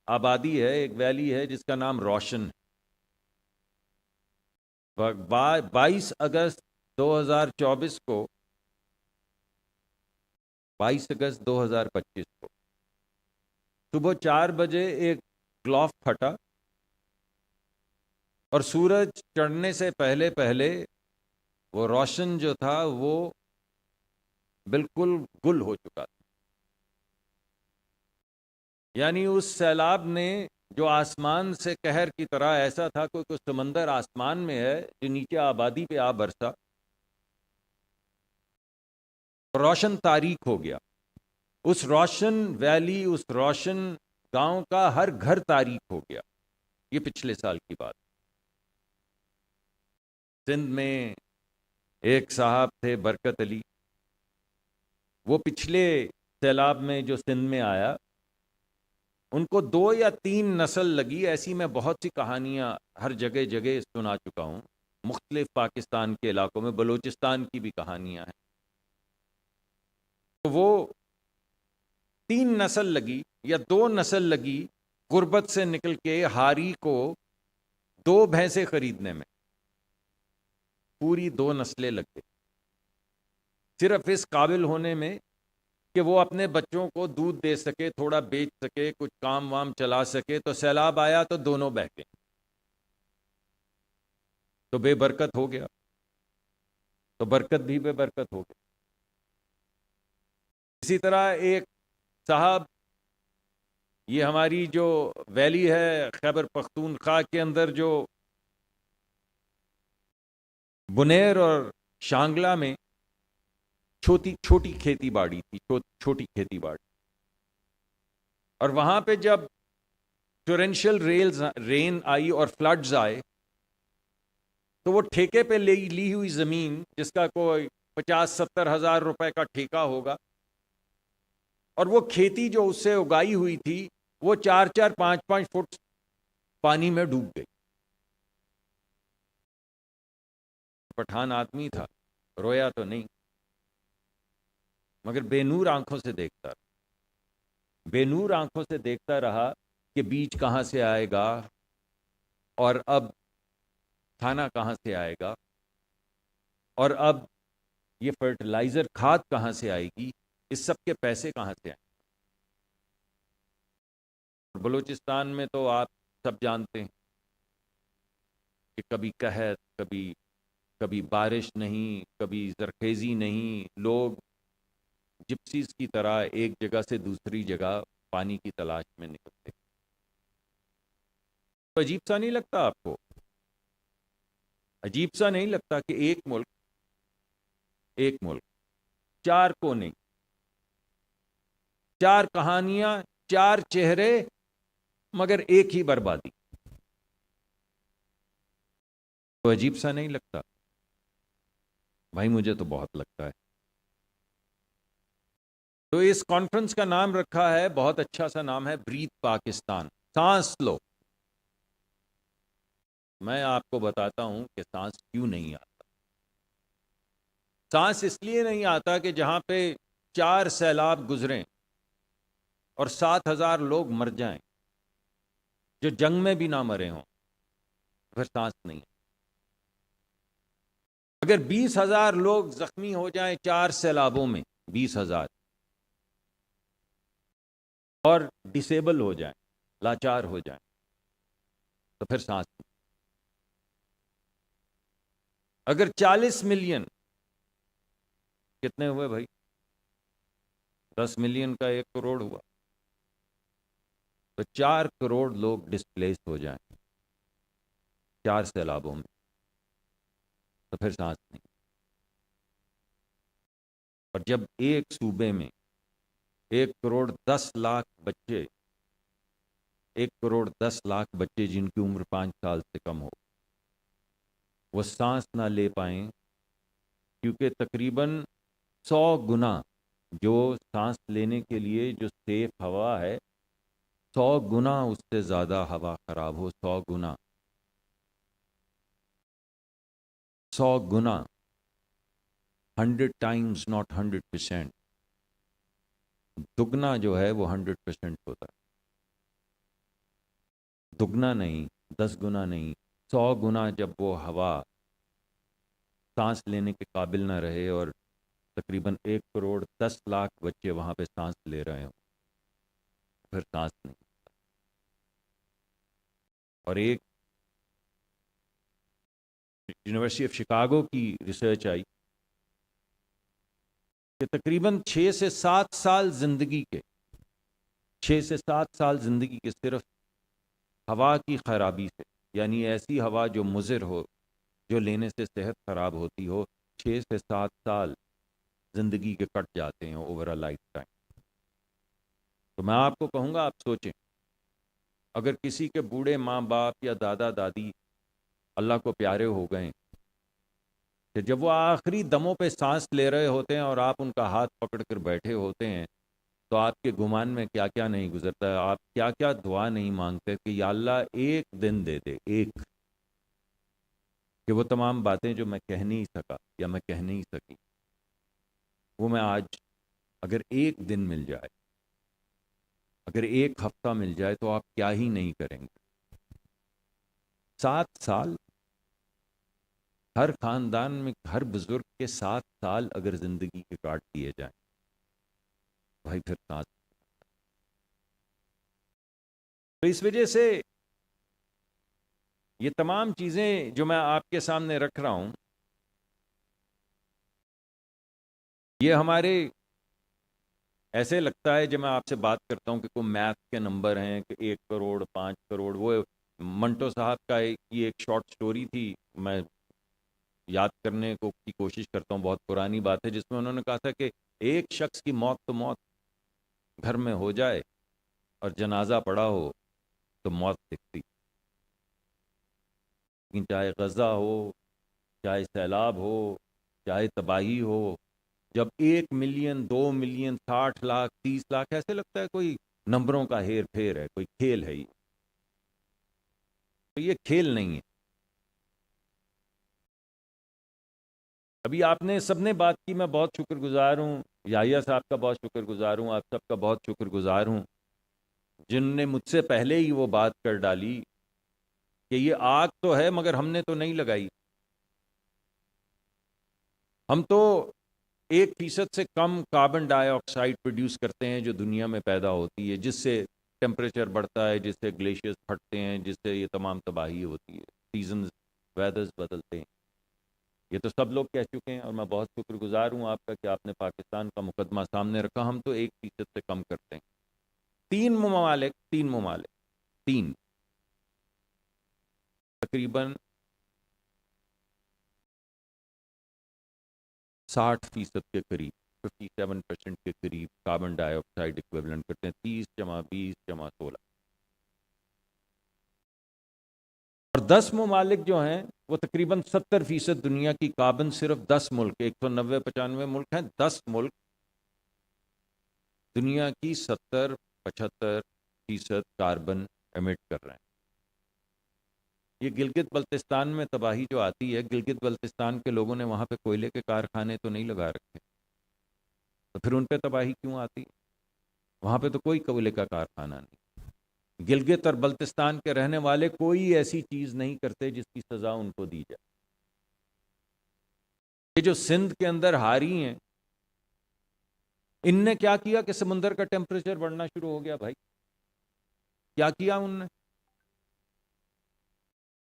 آبادی ہے، ایک ویلی ہے جس کا نام روشن ہے. 22 اگست 2024 کو، 22 اگست 2025 کو صبح 4 بجے ایک گلاف پھٹا اور سورج چڑھنے سے پہلے پہلے وہ روشن جو تھا وہ بالکل گل ہو چکا تھا. یعنی اس سیلاب نے جو آسمان سے قہر کی طرح، ایسا تھا کوئی سمندر آسمان میں ہے جو نیچے آبادی پہ آ برسا، روشن تاریک ہو گیا. اس روشن ویلی، اس روشن گاؤں کا ہر گھر تاریک ہو گیا. یہ پچھلے سال کی بات. سندھ میں ایک صاحب تھے برکت علی، وہ پچھلے سیلاب میں جو سندھ میں آیا، ان کو 2 یا 3 نسل لگی. ایسی میں بہت سی کہانیاں ہر جگہ جگہ سنا چکا ہوں، مختلف پاکستان کے علاقوں میں، بلوچستان کی بھی کہانیاں ہیں. تو وہ 3 نسل لگی یا 2 نسل لگی غربت سے نکل کے ہاری کو 2 بھینسیں خریدنے میں. پوری 2 نسلیں لگ گئی صرف اس قابل ہونے میں کہ وہ اپنے بچوں کو دودھ دے سکے، تھوڑا بیچ سکے، کچھ کام وام چلا سکے. تو سیلاب آیا تو دونوں بہہ گئے، تو بے برکت ہو گیا، تو برکت بھی بے برکت ہو گئی. اسی طرح ایک صاحب یہ ہماری جو ویلی ہے خیبر پختونخوا کے اندر، جو بنیر اور شانگلہ میں چھوٹی کھیتی باڑی تھی، چھوٹی کھیتی باڑی، اور وہاں پہ جب ٹورینشل رین آئی اور فلڈز آئے تو وہ ٹھیکے پہ لی ہوئی زمین، جس کا کوئی 50-70 ہزار روپے کا ٹھیکہ ہوگا، اور وہ کھیتی جو اس سے اگائی ہوئی تھی وہ 4-4 5-5 فٹ پانی میں ڈوب گئی. پٹھان آدمی تھا، رویا تو نہیں، مگر بے نور آنکھوں سے دیکھتا رہا، بے نور آنکھوں سے دیکھتا رہا کہ بیج کہاں سے آئے گا، اور اب کھانا کہاں سے آئے گا، اور اب یہ فرٹیلائزر کھاد کہاں سے آئے گی، اس سب کے پیسے کہاں سے آئیں گے. بلوچستان میں تو آپ سب جانتے ہیں کہ کبھی قحط، کبھی بارش نہیں، کبھی زرخیزی نہیں، لوگ جپسیز کی طرح ایک جگہ سے دوسری جگہ پانی کی تلاش میں نکلتے. تو عجیب سا نہیں لگتا آپ کو؟ عجیب سا نہیں لگتا کہ ایک ملک 4 کونے، 4 کہانیاں، 4 چہرے، مگر ایک ہی بربادی؟ تو عجیب سا نہیں لگتا؟ بھائی مجھے تو بہت لگتا ہے. تو اس کانفرنس کا نام رکھا ہے، بہت اچھا سا نام ہے، بریتھ پاکستان، سانس لو. میں آپ کو بتاتا ہوں کہ سانس کیوں نہیں آتا. سانس اس لیے نہیں آتا کہ جہاں پہ 4 سیلاب گزریں اور 7,000 لوگ مر جائیں، جو جنگ میں بھی نہ مرے ہوں، پھر سانس نہیں ہے. اگر 20,000 لوگ زخمی ہو جائیں 4 سیلابوں میں، 20,000، اور ڈسیبل ہو جائیں، لاچار ہو جائیں، تو پھر سانس نہیں. اگر 40 ملین، کتنے ہوئے بھائی؟ 10 ملین کا 1 کروڑ ہوا، تو 4 کروڑ لوگ ڈسپلیس ہو جائیں 4 سیلابوں میں، تو پھر سانس نہیں. اور جب ایک صوبے میں 1,10,00,000 بچے، 1,10,00,000 بچے جن کی عمر 5 سال سے کم ہو، وہ سانس نہ لے پائیں، کیونکہ تقریباً 100 گنا جو سانس لینے کے لیے جو سیف ہوا ہے، 100 گنا اس سے زیادہ ہوا خراب ہو. 100 گنا، 100 گنا، 100 times not 100%. دگنا جو ہے وہ 100% ہوتا ہے، دگنا نہیں، 10 گنا نہیں، 100 گنا. جب وہ ہوا سانس لینے کے قابل نہ رہے اور تقریباً 1,10,00,000 بچے وہاں پہ سانس لے رہے ہوں، پھر سانس نہیں. اور ایک یونیورسٹی آف شکاگو کی ریسرچ آئی کہ تقریباً 6 سے 7 سال زندگی کے، 6 سے 7 سال زندگی کے صرف ہوا کی خرابی سے، یعنی ایسی ہوا جو مضر ہو، جو لینے سے صحت خراب ہوتی ہو، 6 سے 7 سال زندگی کے کٹ جاتے ہیں اوور اے لائف ٹائم. تو میں آپ کو کہوں گا، آپ سوچیں، اگر کسی کے بوڑھے ماں باپ یا دادا دادی اللہ کو پیارے ہو گئے، کہ جب وہ آخری دموں پہ سانس لے رہے ہوتے ہیں اور آپ ان کا ہاتھ پکڑ کر بیٹھے ہوتے ہیں، تو آپ کے گمان میں کیا کیا نہیں گزرتا ہے، آپ کیا کیا دعا نہیں مانگتے کہ یا اللہ ایک دن دے دے، ایک، کہ وہ تمام باتیں جو میں کہہ نہیں سکا یا میں کہہ نہیں سکی، وہ میں آج اگر ایک دن مل جائے، اگر ایک ہفتہ مل جائے، تو آپ کیا ہی نہیں کریں گے. 7 سال، ہر خاندان میں ہر بزرگ کے 7 سال اگر زندگی کے کاٹ دیے جائیں، بھائی پھر سانس. تو اس وجہ سے یہ تمام چیزیں جو میں آپ کے سامنے رکھ رہا ہوں، یہ ہمارے ایسے لگتا ہے جب میں آپ سے بات کرتا ہوں کہ کوئی میتھ کے نمبر ہیں کہ 1 کروڑ 5 کروڑ. وہ منٹو صاحب کا یہ ایک شارٹ سٹوری تھی, میں یاد کرنے کی کوشش کرتا ہوں, بہت پرانی بات ہے, جس میں انہوں نے کہا تھا کہ ایک شخص کی موت تو موت گھر میں ہو جائے اور جنازہ پڑا ہو تو موت دکھتی. لیکن چاہے غزہ ہو, چاہے سیلاب ہو, چاہے تباہی ہو, جب 1 ملین 2 ملین 60 لاکھ 30 لاکھ, ایسے لگتا ہے کوئی نمبروں کا ہیر پھیر ہے, کوئی کھیل ہے. یہ کھیل نہیں ہے. ابھی آپ نے سب نے بات کی, میں بہت شکر گزار ہوں, یحییٰ صاحب کا بہت شکر گزار ہوں, آپ سب کا بہت شکر گزار ہوں جن نے مجھ سے پہلے ہی وہ بات کر ڈالی کہ یہ آگ تو ہے مگر ہم نے تو نہیں لگائی. ہم تو 1% سے کم کاربن ڈائی آکسائڈ پروڈیوس کرتے ہیں جو دنیا میں پیدا ہوتی ہے, جس سے ٹیمپریچر بڑھتا ہے, جس سے گلیشیئرز پھٹتے ہیں, جس سے یہ تمام تباہی ہوتی ہے, سیزنز ویدرز بدلتے ہیں. یہ تو سب لوگ کہہ چکے ہیں اور میں بہت شکر گزار ہوں آپ کا کہ آپ نے پاکستان کا مقدمہ سامنے رکھا. ہم تو 1% سے کم کرتے ہیں. 3 ممالک تقریباً 60% کے قریب, 57% کے قریب کاربن ڈائی آکسائڈ ایکویولنٹ کرتے ہیں. 30 جمع 20 جمع 16. اور 10 ممالک جو ہیں وہ تقریباً 70% دنیا کی کاربن, صرف 10 ملک, 190-95 ملک ہیں, 10 ملک دنیا کی 70-75% کاربن ایمٹ کر رہے ہیں. یہ گلگت بلتستان میں تباہی جو آتی ہے, گلگت بلتستان کے لوگوں نے وہاں پہ کوئلے کے کارخانے تو نہیں لگا رکھے, تو پھر ان پہ تباہی کیوں آتی؟ وہاں پہ تو کوئی کوئلے کا کارخانہ نہیں. گلگت اور بلتستان کے رہنے والے کوئی ایسی چیز نہیں کرتے جس کی سزا ان کو دی جائے. یہ جو سندھ کے اندر ہاری ہیں, ان نے کیا کیا کہ سمندر کا ٹیمپریچر بڑھنا شروع ہو گیا؟ بھائی کیا کیا ان نے؟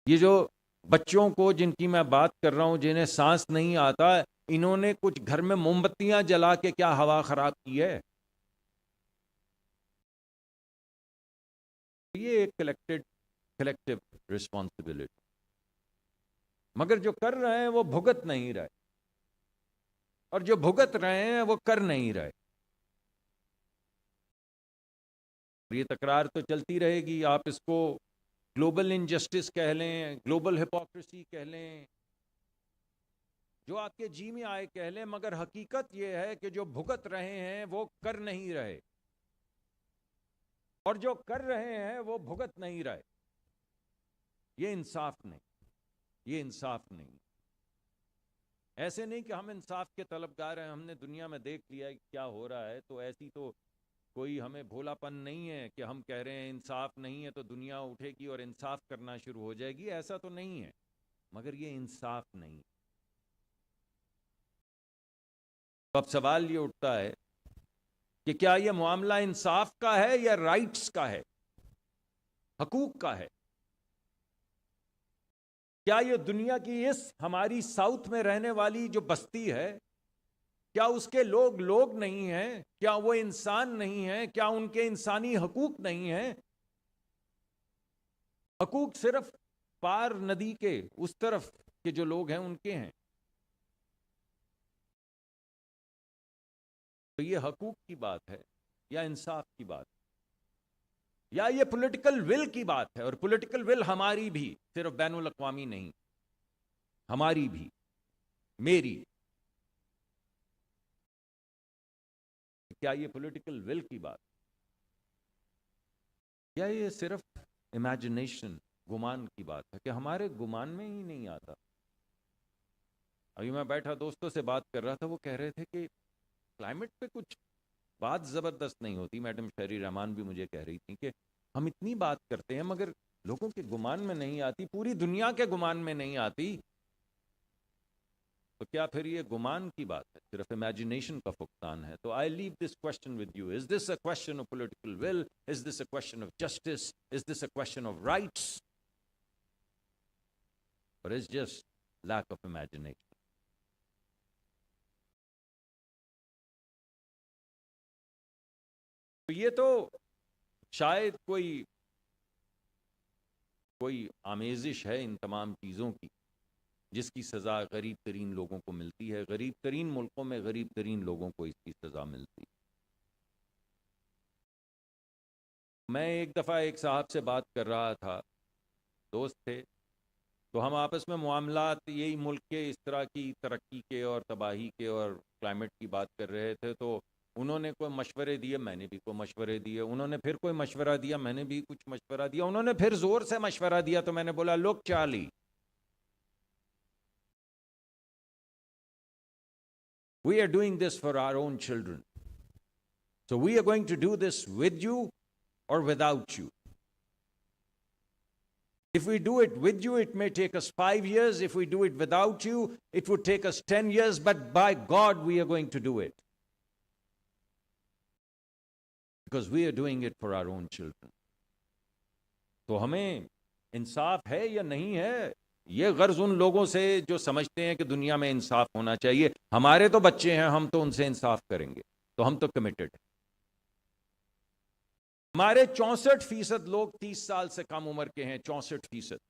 یہ جو بچوں کو جن کی میں بات کر رہا ہوں جنہیں سانس نہیں آتا, انہوں نے کچھ گھر میں موم بتیاں جلا کے کیا ہوا خراب کی ہے؟ یہ ایک کلیکٹیو رسپانسبلٹی. مگر جو کر رہے ہیں وہ بھگت نہیں رہے, اور جو بھگت رہے ہیں وہ کر نہیں رہے. یہ تکرار تو چلتی رہے گی. آپ اس کو گلوبل انجسٹس کہہ لیں, گلوبل ہپوکریسی کہہ لیں, جو آپ کے جی میں آئے کہہ لیں, مگر حقیقت یہ ہے کہ جو بھگت رہے ہیں وہ کر نہیں رہے, اور جو کر رہے ہیں وہ بھگت نہیں رہے. یہ انصاف نہیں, یہ انصاف نہیں. ایسے نہیں کہ ہم انصاف کے طلبگار ہیں, ہم نے دنیا میں دیکھ لیا ہے کیا ہو رہا ہے, تو ایسی تو کوئی ہمیں بھولا پن نہیں ہے کہ ہم کہہ رہے ہیں انصاف نہیں ہے تو دنیا اٹھے گی اور انصاف کرنا شروع ہو جائے گی. ایسا تو نہیں ہے, مگر یہ انصاف نہیں. تو اب سوال یہ اٹھتا ہے کہ کیا یہ معاملہ انصاف کا ہے یا رائٹس کا ہے, حقوق کا ہے؟ کیا یہ دنیا کی اس ہماری ساؤتھ میں رہنے والی جو بستی ہے, کیا اس کے لوگ نہیں ہیں؟ کیا وہ انسان نہیں ہیں؟ کیا ان کے انسانی حقوق نہیں ہیں؟ حقوق صرف پار ندی کے اس طرف کے جو لوگ ہیں ان کے ہیں. تو یہ حقوق کی بات ہے یا انصاف کی بات ہے, یا یہ پولیٹیکل ول کی بات ہے؟ اور پولیٹیکل ول ہماری بھی, صرف بین الاقوامی نہیں, ہماری بھی, میری. کیا یہ پولیٹیکل ول کی بات, یا یہ صرف امیجنیشن, گمان کی بات ہے کہ ہمارے گمان میں ہی نہیں آتا؟ ابھی میں بیٹھا دوستوں سے بات کر رہا تھا, وہ کہہ رہے تھے کہ کلائمیٹ پہ کچھ بات زبردست نہیں ہوتی. میڈم شہری رحمان بھی مجھے کہہ رہی تھی کہ ہم اتنی بات کرتے ہیں مگر لوگوں کے گمان میں نہیں آتی, پوری دنیا کے گمان میں نہیں آتی. تو کیا پھر یہ گمان کی بات ہے, صرف امیجنیشن کا فقدان ہے؟ تو I leave this question with you. Is this a question of political will? Is this a question of justice? Is this a question of rights? اور is just lack of imagination? یہ تو شاید کوئی آمیزش ہے ان تمام چیزوں کی جس کی سزا غریب ترین لوگوں کو ملتی ہے. غریب ترین ملکوں میں غریب ترین لوگوں کو اس کی سزا ملتی. میں ایک دفعہ ایک صاحب سے بات کر رہا تھا, دوست تھے, تو ہم آپس میں معاملات یہی ملک کے اس طرح کی ترقی کے اور تباہی کے اور کلائمیٹ کی بات کر رہے تھے. تو انہوں نے کوئی مشورے دیے, میں نے بھی کوئی مشورے دیے, انہوں نے پھر کوئی مشورہ دیا, میں نے بھی کچھ مشورہ دیا, انہوں نے پھر زور سے مشورہ دیا. تو میں نے بولا لوک Charlie, we are doing this for our own children. So we are going to do this with you or without you. If we do it with you, it may take us 5 years. If we do it without you, it would take us 10 years. But by God, we are going to do it. Because we are doing it for our own children. تو ہمیں انصاف ہے یا نہیں ہے, یہ غرض ان لوگوں سے جو سمجھتے ہیں کہ دنیا میں انصاف ہونا چاہیے. ہمارے تو بچے ہیں, ہم تو ان سے انصاف کریں گے, تو ہم تو کمیٹڈ ہیں. ہمارے 64% لوگ 30 سال سے کم عمر کے ہیں, 64%.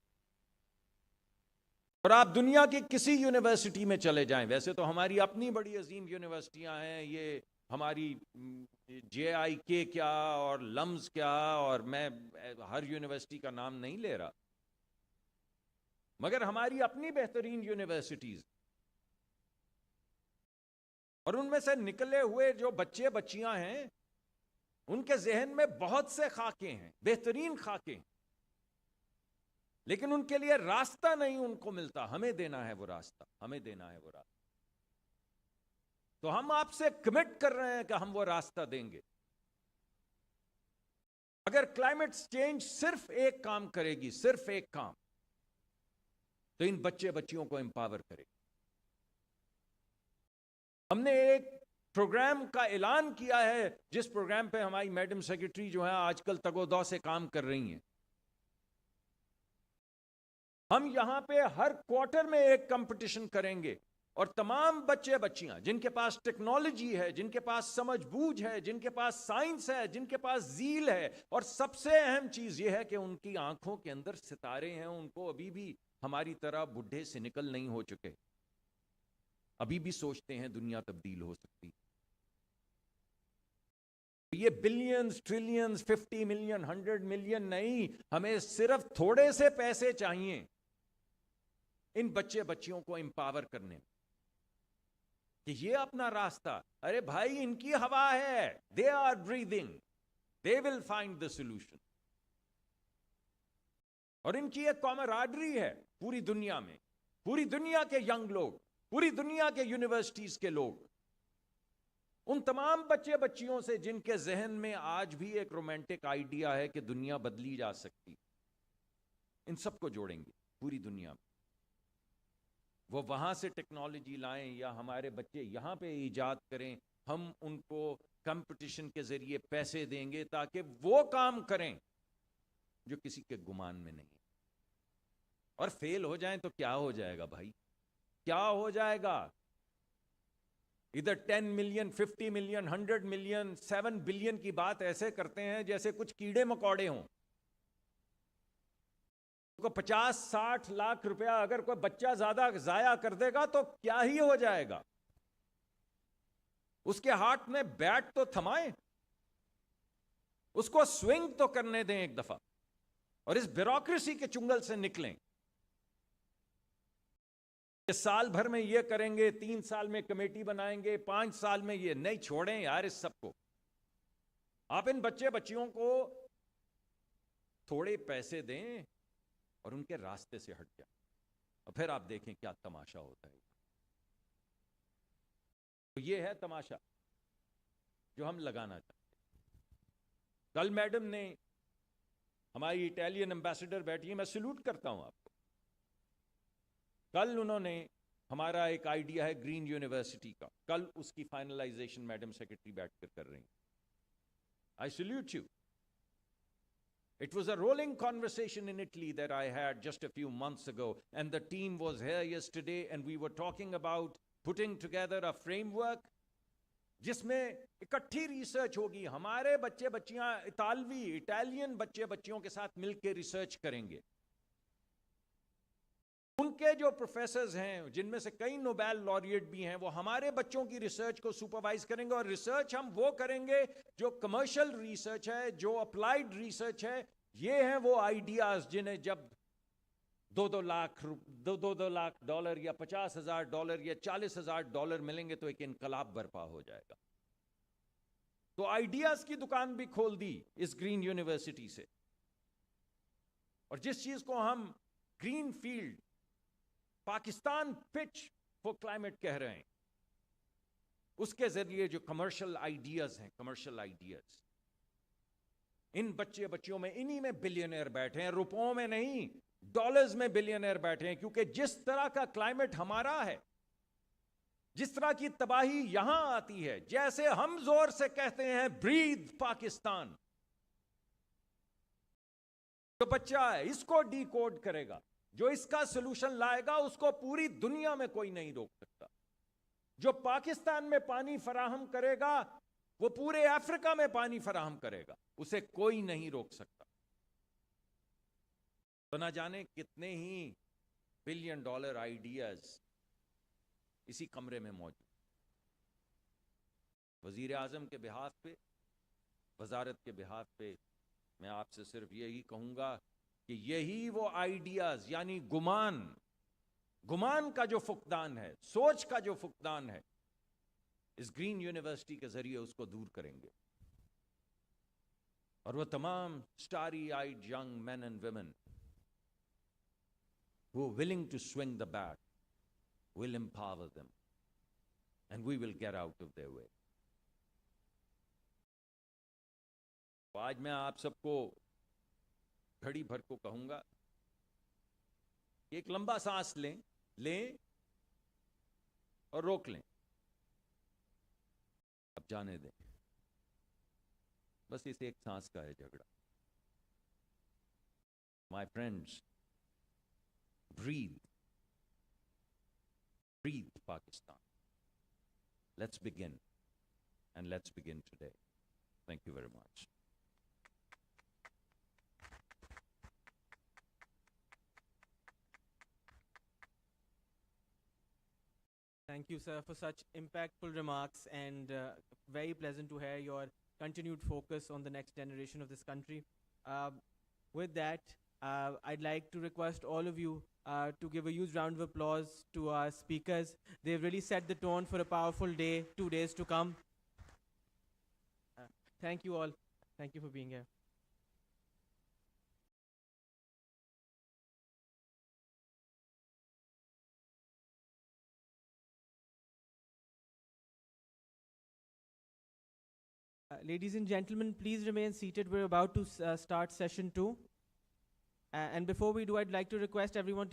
اور آپ دنیا کی کسی یونیورسٹی میں چلے جائیں, ویسے تو ہماری اپنی بڑی عظیم یونیورسٹیاں ہیں, یہ ہماری جے آئی کے کیا اور لمز کیا, اور میں ہر یونیورسٹی کا نام نہیں لے رہا, مگر ہماری اپنی بہترین یونیورسٹیز, اور ان میں سے نکلے ہوئے جو بچے بچیاں ہیں, ان کے ذہن میں بہت سے خاکے ہیں, بہترین خاکے ہیں, لیکن ان کے لیے راستہ نہیں ان کو ملتا. ہمیں دینا ہے وہ راستہ, ہمیں دینا ہے وہ راستہ. تو ہم آپ سے کمٹ کر رہے ہیں کہ ہم وہ راستہ دیں گے. اگر کلائمیٹ چینج صرف ایک کام کرے گی, صرف ایک کام, تو ان بچے بچیوں کو امپاور کرے. ہم نے ایک پروگرام کا اعلان کیا ہے, جس پروگرام پہ ہماری میڈم سیکرٹری جو ہیں آج کل تگ و دو سے کام کر رہی ہیں. ہم یہاں پہ ہر کوارٹر میں ایک کمپٹیشن کریں گے, اور تمام بچے بچیاں جن کے پاس ٹیکنالوجی ہے, جن کے پاس سمجھ بوجھ ہے, جن کے پاس سائنس ہے, جن کے پاس ذیل ہے, اور سب سے اہم چیز یہ ہے کہ ان کی آنکھوں کے اندر ستارے ہیں, ان کو ابھی بھی ہماری طرح بڈھے سے نکل نہیں ہو چکے, ابھی بھی سوچتے ہیں دنیا تبدیل ہو سکتی. یہ بلینز, ٹریلینز, 50 ملین, 100 ملین نہیں, ہمیں صرف تھوڑے سے پیسے چاہیے ان بچے بچیوں کو امپاور کرنے میں, کہ یہ اپنا راستہ. ارے بھائی, ان کی ہوا ہے, they are breathing, they will find the solution. اور ان کی ایک کامرادری ہے پوری دنیا میں, پوری دنیا کے ینگ لوگ, پوری دنیا کے یونیورسٹیز کے لوگ, ان تمام بچے بچیوں سے جن کے ذہن میں آج بھی ایک رومانٹک آئیڈیا ہے کہ دنیا بدلی جا سکتی, ان سب کو جوڑیں گے پوری دنیا میں. وہ وہاں سے ٹیکنالوجی لائیں یا ہمارے بچے یہاں پہ ایجاد کریں, ہم ان کو کمپٹیشن کے ذریعے پیسے دیں گے تاکہ وہ کام کریں جو کسی کے گمان میں نہیں. اور فیل ہو جائیں تو کیا ہو جائے گا بھائی, کیا ہو جائے گا؟ ادھر 10 ملین, 50 ملین, 100 ملین, 7 بلین کی بات ایسے کرتے ہیں جیسے کچھ کیڑے مکوڑے ہوں. کو 50-60 لاکھ روپیہ اگر کوئی بچہ زیادہ ضائع کر دے گا تو کیا ہی ہو جائے گا؟ اس کے ہاتھ میں بیٹ تو تھمائیں, اس کو سوئنگ تو کرنے دیں ایک دفعہ, اور اس بیوروکریسی کے چنگل سے نکلیں. کہ سال بھر میں یہ کریں گے, 3 سال میں کمیٹی بنائیں گے, 5 سال میں یہ نہیں. چھوڑیں یار اس سب کو. آپ ان بچے بچیوں کو تھوڑے پیسے دیں اور ان کے راستے سے ہٹ جائیں, اور پھر آپ دیکھیں کیا تماشا ہوتا ہے. تو یہ ہے تماشا جو ہم لگانا چاہتے ہیں. کل میڈم نے, ہماری اٹالین ایمبیسڈر بیٹھی ہے, میں سلوٹ کرتا ہوں آپ کو. کل انہوں نے ہمارا ایک آئیڈیا ہے گرین یونیورسٹی کا, کل اس کی فائنلائزیشن میڈم سیکرٹری بیٹھ کر رہی ہیں. I salute you. It was a rolling conversation in Italy that I had just a few months ago, and the team was here yesterday, and we were talking about putting together a framework جس میں اکٹھی research ہوگی. ہمارے بچے بچیاں Italian بچے بچیوں کے ساتھ مل کے ریسرچ کریں گے. ان کے جو پروفیسرز ہیں جن میں سے کئی نوبیل laureate بھی ہیں وہ ہمارے بچوں کی ریسرچ کو سپروائز کریں گے. اور ریسرچ ہم وہ کریں گے جو کمرشل ریسرچ ہے, جو اپلائیڈ ریسرچ ہے. یہ ہیں وہ آئیڈیاز جنہیں جب دو لاکھ ڈالر یا $50,000 یا $40,000 ملیں گے تو ایک انقلاب برپا ہو جائے گا. تو آئیڈیاز کی دکان بھی کھول دی اس گرین یونیورسٹی سے. اور جس چیز کو ہم green field Pakistan pitch for climate کہہ رہے ہیں, اس کے ذریعے جو کمرشل آئیڈیاز ہیں, کمرشل آئیڈیاز, ان بچے بچیوں میں انہی میں بلینئر بیٹھے ہیں, روپوں میں نہیں, ڈالرز میں بلینئر بیٹھے ہیں. کیونکہ جس طرح کا کلائمیٹ ہمارا ہے, جس طرح کی تباہی یہاں آتی ہے, جیسے ہم زور سے کہتے ہیں بریتھ پاکستان, جو بچہ ہے اس کو ڈی کوڈ کرے گا, جو اس کا سلوشن لائے گا, اس کو پوری دنیا میں کوئی نہیں روک سکتا. جو پاکستان میں پانی فراہم کرے گا وہ پورے افریقہ میں پانی فراہم کرے گا, اسے کوئی نہیں روک سکتا. تو نہ جانے کتنے ہی $1 بلین آئیڈیاز اسی کمرے میں موجود. وزیر اعظم کے بہاف پہ, وزارت کے بہاف پہ میں آپ سے صرف یہی کہوں گا کہ یہی وہ آئیڈیاز, یعنی گمان کا جو فقدان ہے, سوچ کا جو فقدان ہے, اس گرین یونیورسٹی کے ذریعے اس کو دور کریں گے. اور وہ تمام starry eyed young men and women who are willing to swing the bat will empower them and we will get out of their way. آج میں آپ سب کو گھڑی بھر کو کہوں گا کہ ایک لمبا سانس لیں اور روک لیں, اب جانے دیں. بس اس ایک سانس کا ہے جھگڑا. My friends, breathe Pakistan. Let's begin, and let's begin today. Thank you very much. Thank you, sir, for such impactful remarks, and very pleasant to hear your continued focus on the next generation of this country. With that, I'd like to request all of you to give a huge round of applause to our speakers. They've really set the tone for a powerful day, 2 days to come. Thank you all. Thank you for being here. Ladies and gentlemen, please remain seated. We're about to start session 2. And before we do, I'd like to request everyone to